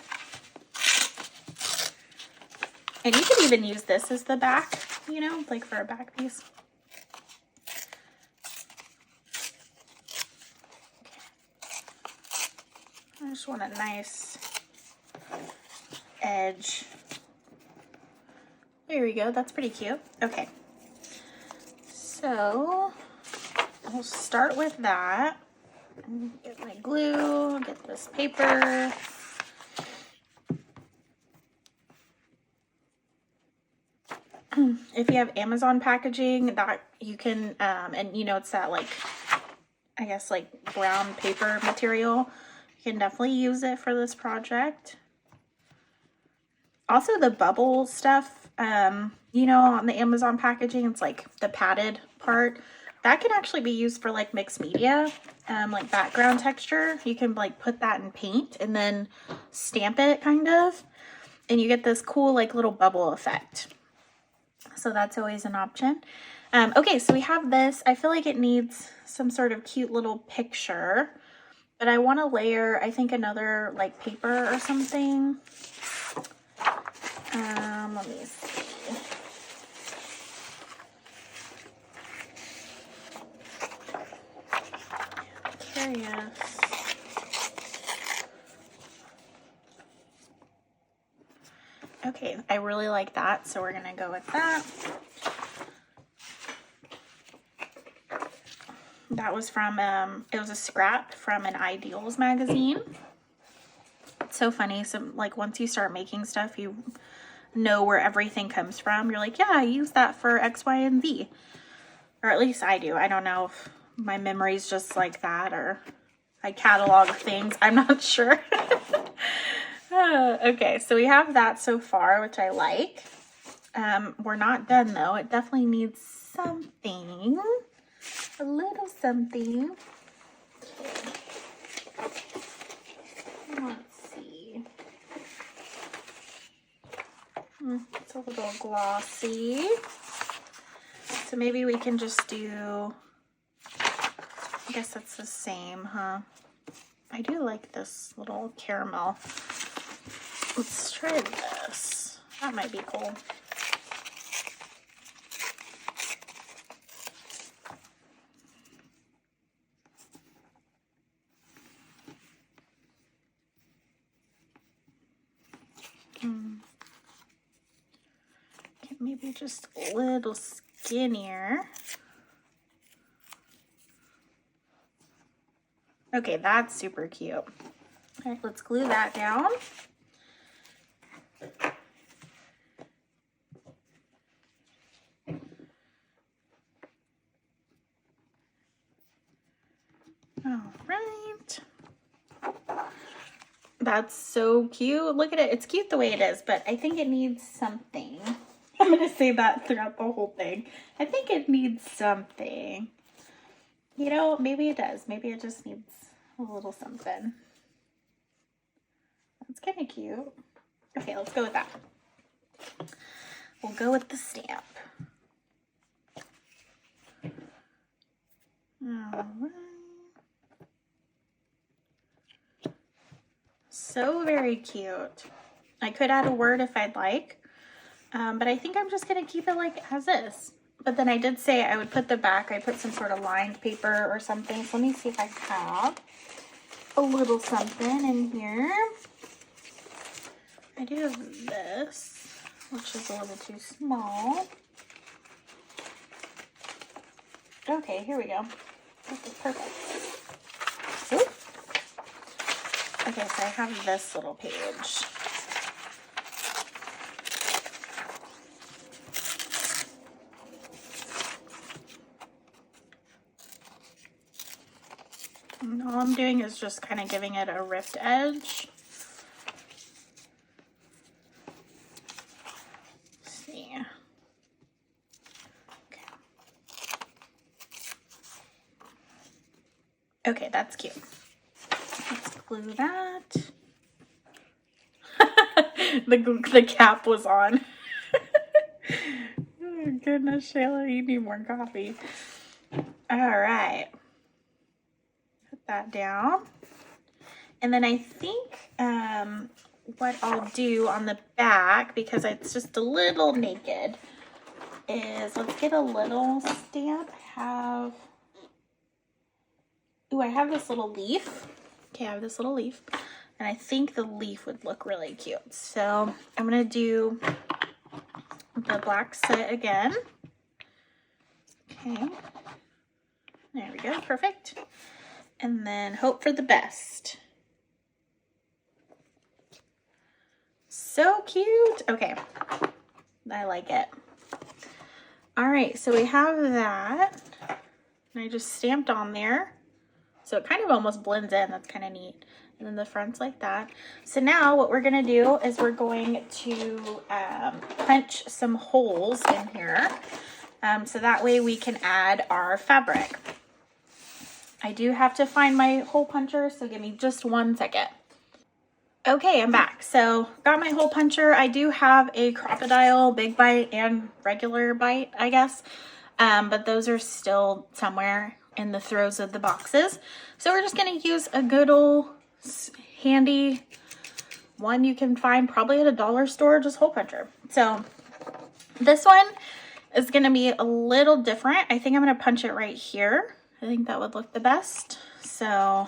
And you could even use this as the back, you know, like for a back piece. Okay. I just want a nice edge. There we go. That's pretty cute. Okay. So I'll start with that. Get my glue, get this paper. If you have Amazon packaging, that you can, and you know, it's that like, I guess like brown paper material. You can definitely use it for this project. Also the bubble stuff, you know, on the Amazon packaging, it's like the padded part. That can actually be used for like mixed media, like background texture. You can like put that in paint and then stamp it kind of. And you get this cool like little bubble effect. So that's always an option. Okay, so we have this. I feel like it needs some sort of cute little picture, but I want to layer, I think, another like paper or something. Let me see. Curious. Okay, I really like that, so we're gonna go with that. That was from, it was a scrap from an Ideals magazine. It's so funny. So like once you start making stuff, you know where everything comes from. You're like, yeah, I use that for X, Y, and Z. Or at least I do. I don't know if my memory's just like that or I catalog things. I'm not sure. Okay, so we have that so far, which I like. We're not done though. It definitely needs something. A little something. Okay. Let's see. It's a little glossy. So maybe we can just do, I guess that's the same, huh? I do like this little caramel. Let's try this. That might be cool. Okay, maybe just a little skinnier. Okay, that's super cute. All right, let's glue that down. All right. That's so cute. Look at it. It's cute the way it is, but I think it needs something. I'm going to say that throughout the whole thing. I think it needs something. You know, maybe it does. Maybe it just needs a little something. That's kind of cute. Okay, let's go with that. We'll go with the stamp. All right. So very cute. I could add a word if I'd like, but I think I'm just going to keep it like as is. But then I did say I would put the back, I put some sort of lined paper or something. So let me see if I have a little something in here. I do have this, which is a little too small. Okay, here we go. Okay, perfect. Ooh. Okay, so I have this little page. And all I'm doing is just kind of giving it a ripped edge. Let's see. Okay, that's cute. Let's glue that. The cap was on. Oh goodness, Shayla, you need more coffee. All right. Put that down. And then I think what I'll do on the back, because it's just a little naked, is let's get a little stamp. I have this little leaf. Okay, I have this little leaf. And I think the leaf would look really cute. So I'm going to do the black soot again. Okay. There we go. Perfect. And then hope for the best. So cute. Okay. I like it. All right. So we have that. And I just stamped on there. So it kind of almost blends in. That's kind of neat. And then the front's like that. So now what we're going to do is we're going to punch some holes in here. So that way we can add our fabric. I do have to find my hole puncher, so give me just 1 second. Okay, I'm back. So got my hole puncher. I do have a crocodile, big bite, and regular bite, I guess. But those are still somewhere in the throes of the boxes. So we're just going to use a good old handy one you can find probably at a dollar store, just hole puncher. So this one is going to be a little different. I think I'm going to punch it right here. I think that would look the best. So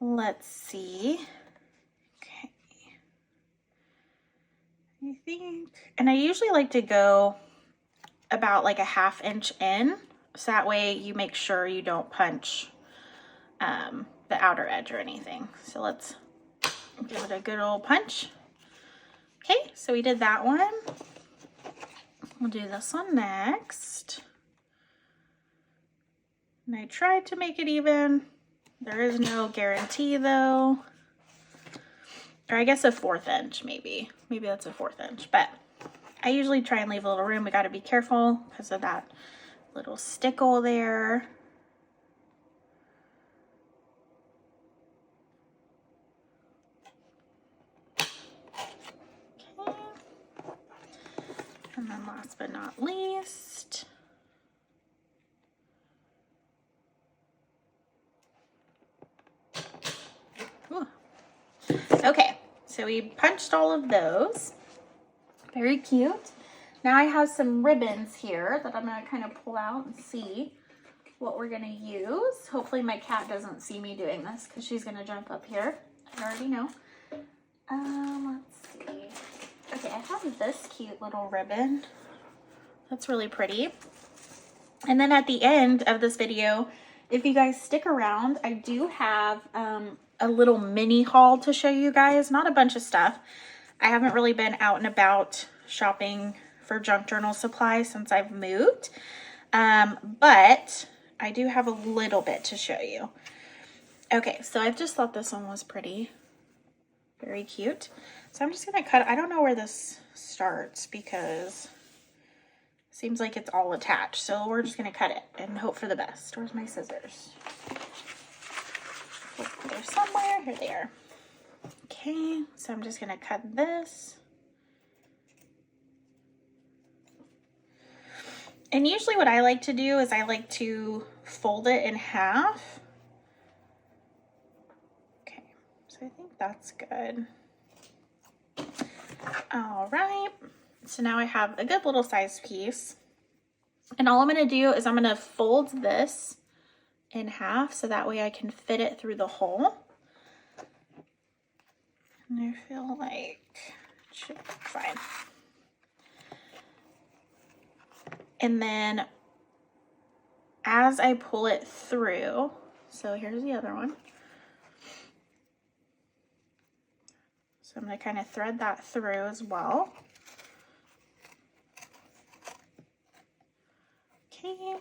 let's see. Okay. I think, and I usually like to go about like a 1/2 inch in. So that way you make sure you don't punch the outer edge or anything. So let's give it a good old punch. Okay, so we did that one. We'll do this one next. And I tried to make it even. There is no guarantee though. Or I guess a 1/4 inch maybe. Maybe that's a 1/4 inch, but I usually try and leave a little room. We got to be careful because of that little stickle there. Okay. And then last but not least, so we punched all of those. Very cute. Now I have some ribbons here that I'm going to kind of pull out and see what we're going to use. Hopefully my cat doesn't see me doing this because she's going to jump up here. I already know. Let's see. Okay, I have this cute little ribbon. That's really pretty. And then at the end of this video, if you guys stick around, I do have a little mini haul to show you guys. Not a bunch of stuff. I haven't really been out and about shopping for junk journal supplies since I've moved. But I do have a little bit to show you. Okay, so I just thought this one was pretty. Very cute. So I'm just going to cut. I don't know where this starts because it seems like it's all attached. So we're just going to cut it and hope for the best. Where's my scissors? They're somewhere. Here they are. Okay, so I'm just going to cut this. And usually what I like to do is I like to fold it in half. Okay, so I think that's good. All right, so now I have a good little size piece. And all I'm going to do is I'm going to fold this in half so that way I can fit it through the hole. And I feel like it should be fine. And then as I pull it through, so here's the other one. So I'm going to kind of thread that through as well. Okay.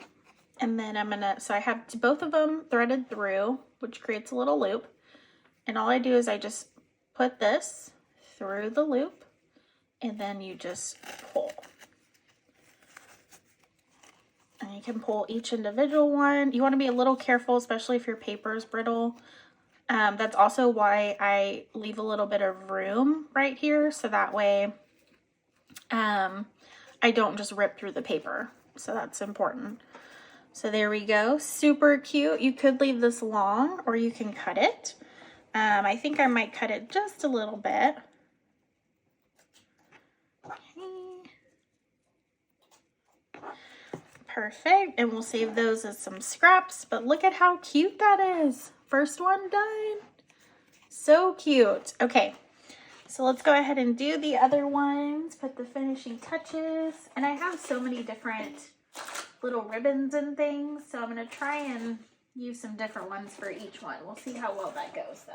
And then I'm going to, so I have both of them threaded through, which creates a little loop. And all I do is I just put this through the loop and then you just pull. And you can pull each individual one. You want to be a little careful, especially if your paper is brittle. That's also why I leave a little bit of room right here. So that way I don't just rip through the paper. So that's important. So there we go. Super cute. You could leave this long or you can cut it. I think I might cut it just a little bit. Perfect, and we'll save those as some scraps, but look at how cute that is. First one done. So cute. Okay, so let's go ahead and do the other ones, put the finishing touches, and I have so many different little ribbons and things, so I'm going to try and use some different ones for each one. We'll see how well that goes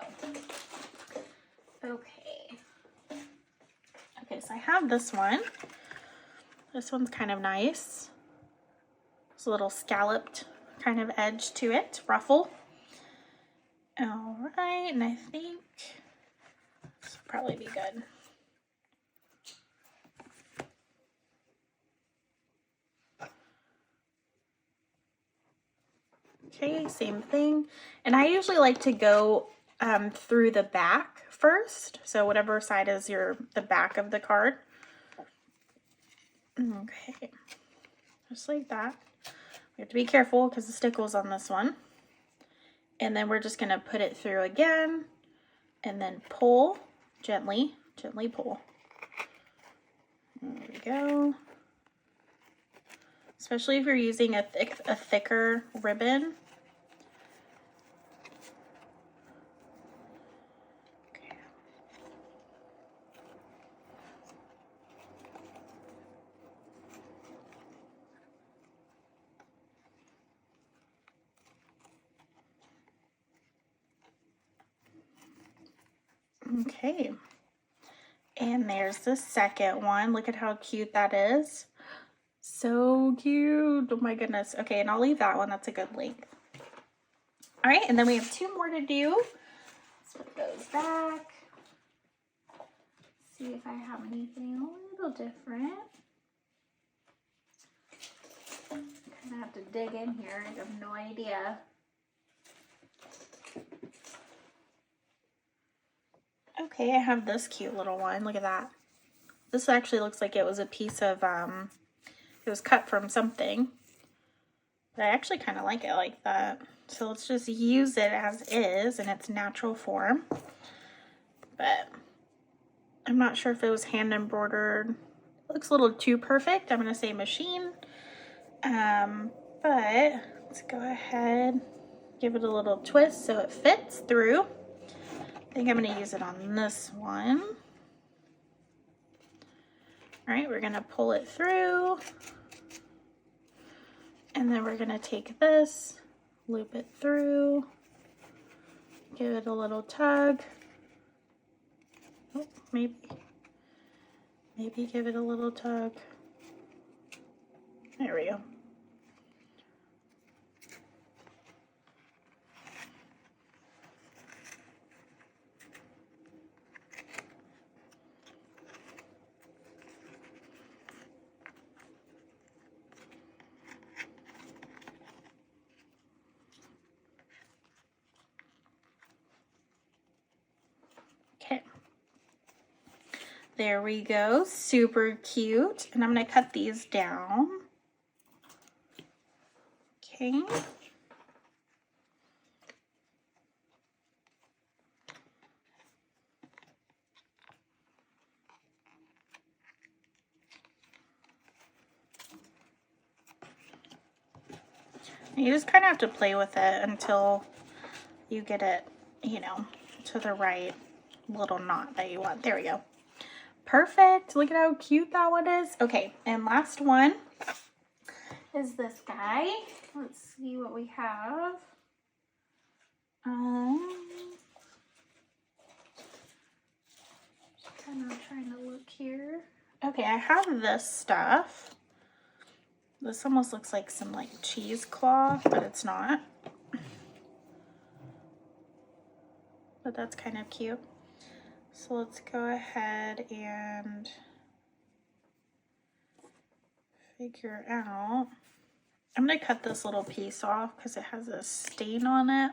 though. Okay, so I have this one. This one's kind of nice. A little scalloped kind of edge to it, ruffle. All right, and I think this will probably be good. Okay, same thing. And I usually like to go through the back first. So whatever side is the back of the card. Okay, just like that. We have to be careful because the stickle's on this one. And then we're just going to put it through again and then pull gently, gently pull. There we go. Especially if you're using a thicker ribbon. Okay, and there's the second one. Look at how cute that is. So cute. Oh my goodness. Okay, and I'll leave that one. That's a good length. All right, and then we have two more to do. Let's put those back. See if I have anything a little different. I'm gonna have to dig in here. I have no idea. Okay, I have this cute little one. Look at that. This actually looks like it was a piece of, it was cut from something. But I actually kind of like it like that. So let's just use it as is in its natural form. But I'm not sure if it was hand embroidered. It looks a little too perfect. I'm gonna say machine. But let's go ahead, give it a little twist so it fits through. I think I'm gonna use it on this one. All right, we're gonna pull it through. And then we're gonna take this, loop it through, give it a little tug. Oh, maybe give it a little tug. There we go. Okay. There we go, super cute. And I'm gonna cut these down. Okay. You just kind of have to play with it until you get it, you know, to the right little knot that you want. There we go. Perfect. Look at how cute that one is. Okay, and last one is this guy. Let's see what we have. Just kind of trying to look here. Okay, I have this stuff. This almost looks like some like cheesecloth, but it's not. But that's kind of cute. So let's go ahead and figure out. I'm gonna cut this little piece off because it has a stain on it.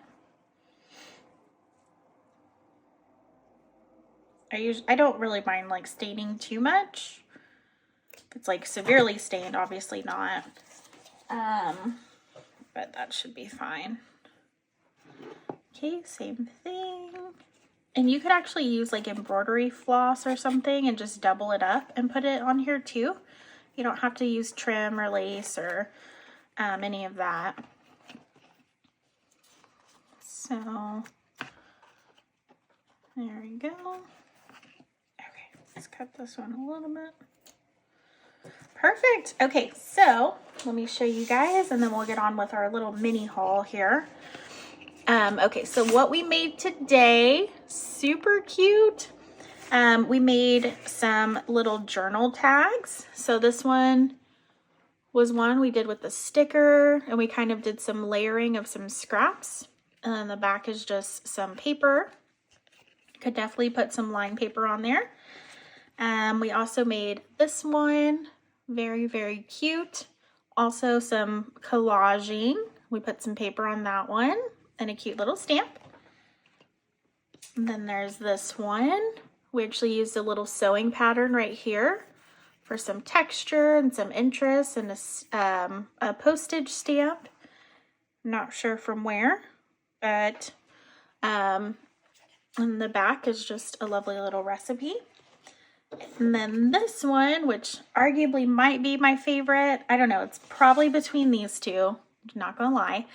I don't really mind like staining too much. If it's like severely stained, obviously not. But that should be fine. Okay, same thing. And you could actually use like embroidery floss or something and just double it up and put it on here too. You don't have to use trim or lace or any of that. So there we go. Okay, let's cut this one a little bit. Perfect. Okay, so let me show you guys and then we'll get on with our little mini haul here. Okay, so what we made today, super cute. We made some little journal tags. So this one was one we did with the sticker, and we kind of did some layering of some scraps. And then the back is just some paper. Could definitely put some line paper on there. We also made this one, very, very cute. Also some collaging. We put some paper on that one and a cute little stamp. And then there's this one. We actually used a little sewing pattern right here for some texture and some interest, and a postage stamp. Not sure from where, but on the back is just a lovely little recipe. And then this one, which arguably might be my favorite. I don't know, it's probably between these two, not gonna lie.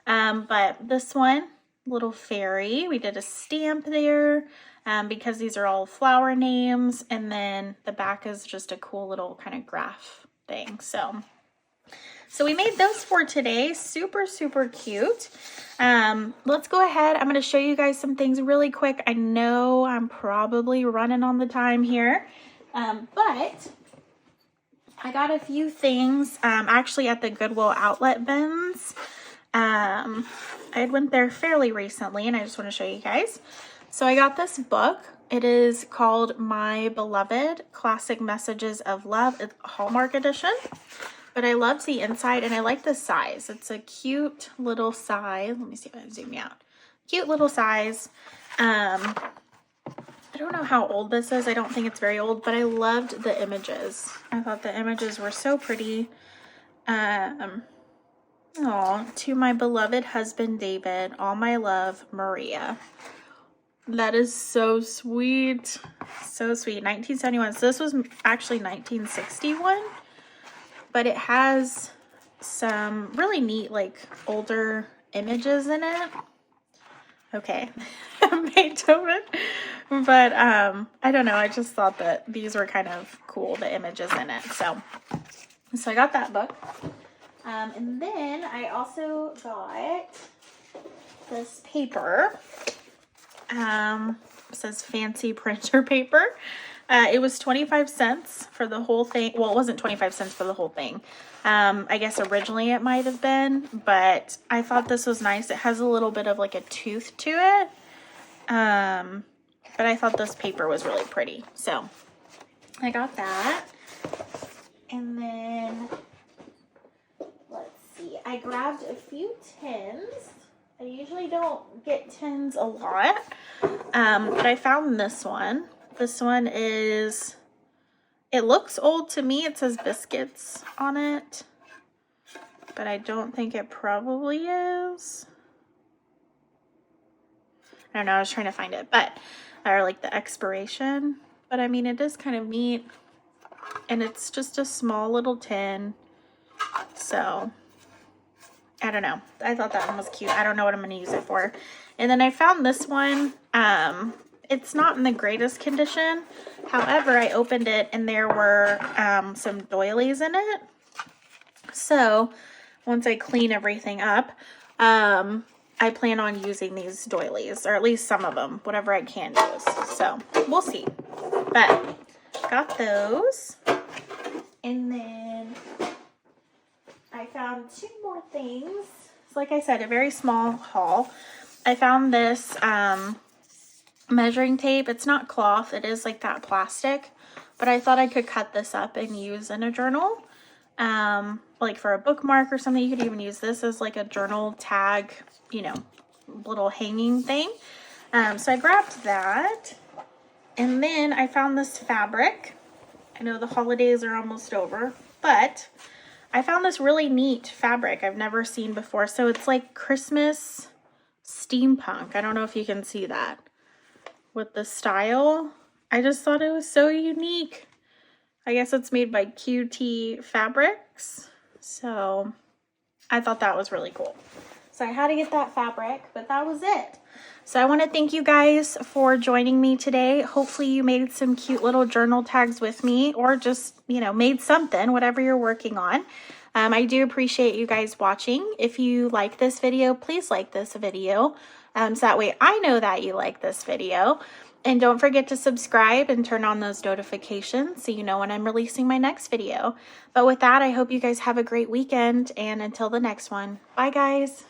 But this one, little fairy, we did a stamp there because these are all flower names, and then the back is just a cool little kind of graph thing. So we made those for today. Super, super cute. Let's go ahead. I'm going to show you guys some things really quick. I know I'm probably running on the time here, but I got a few things actually at the Goodwill outlet bins. I went there fairly recently and I just want to show you guys. So I got this book. It is called My Beloved Classic Messages of Love. It's a Hallmark edition. But I love the inside and I like the size. It's a cute little size. Let me see if I can zoom out. Cute little size. I don't know how old this is. I don't think it's very old, but I loved the images. I thought the images were so pretty. Oh, to my beloved husband, David, all my love, Maria. That is so sweet. So sweet. 1971. So this was actually 1961, but it has some really neat, like, older images in it. Okay. Beethoven. But I don't know. I just thought that these were kind of cool, the images in it. So I got that book. And then I also got this paper. It says fancy printer paper. It was 25 cents for the whole thing. Well, it wasn't 25 cents for the whole thing. I guess originally it might have been, but I thought this was nice. It has a little bit of like a tooth to it. But I thought this paper was really pretty. So I got that. And then let's see. I grabbed a few tins. I usually don't get tins a lot, but I found this one. This one is, it looks old to me. It says biscuits on it, but I don't think it probably is. I don't know. I was trying to find it, but, or like the expiration, but I mean, it is kind of neat, and it's just a small little tin, so I don't know. I thought that one was cute. I don't know what I'm going to use it for. And then I found this one. It's not in the greatest condition. However, I opened it and there were some doilies in it. So once I clean everything up, I plan on using these doilies, or at least some of them, whatever I can use. So we'll see. But got those. And then I found two more things. So like I said, a very small haul. I found this measuring tape. It's not cloth. It is like that plastic. But I thought I could cut this up and use in a journal. Like for a bookmark or something. You could even use this as like a journal tag, you know, little hanging thing. So I grabbed that. And then I found this fabric. I know the holidays are almost over, but I found this really neat fabric I've never seen before. So it's like Christmas steampunk. I don't know if you can see that with the style. I just thought it was so unique. I guess it's made by QT Fabrics. So I thought that was really cool. So I had to get that fabric, but that was it. So I want to thank you guys for joining me today. Hopefully you made some cute little journal tags with me, or just, you know, made something, whatever you're working on. I do appreciate you guys watching. If you like this video, please like this video. So that way I know that you like this video. And don't forget to subscribe and turn on those notifications so you know when I'm releasing my next video. But with that, I hope you guys have a great weekend, and until the next one, bye guys.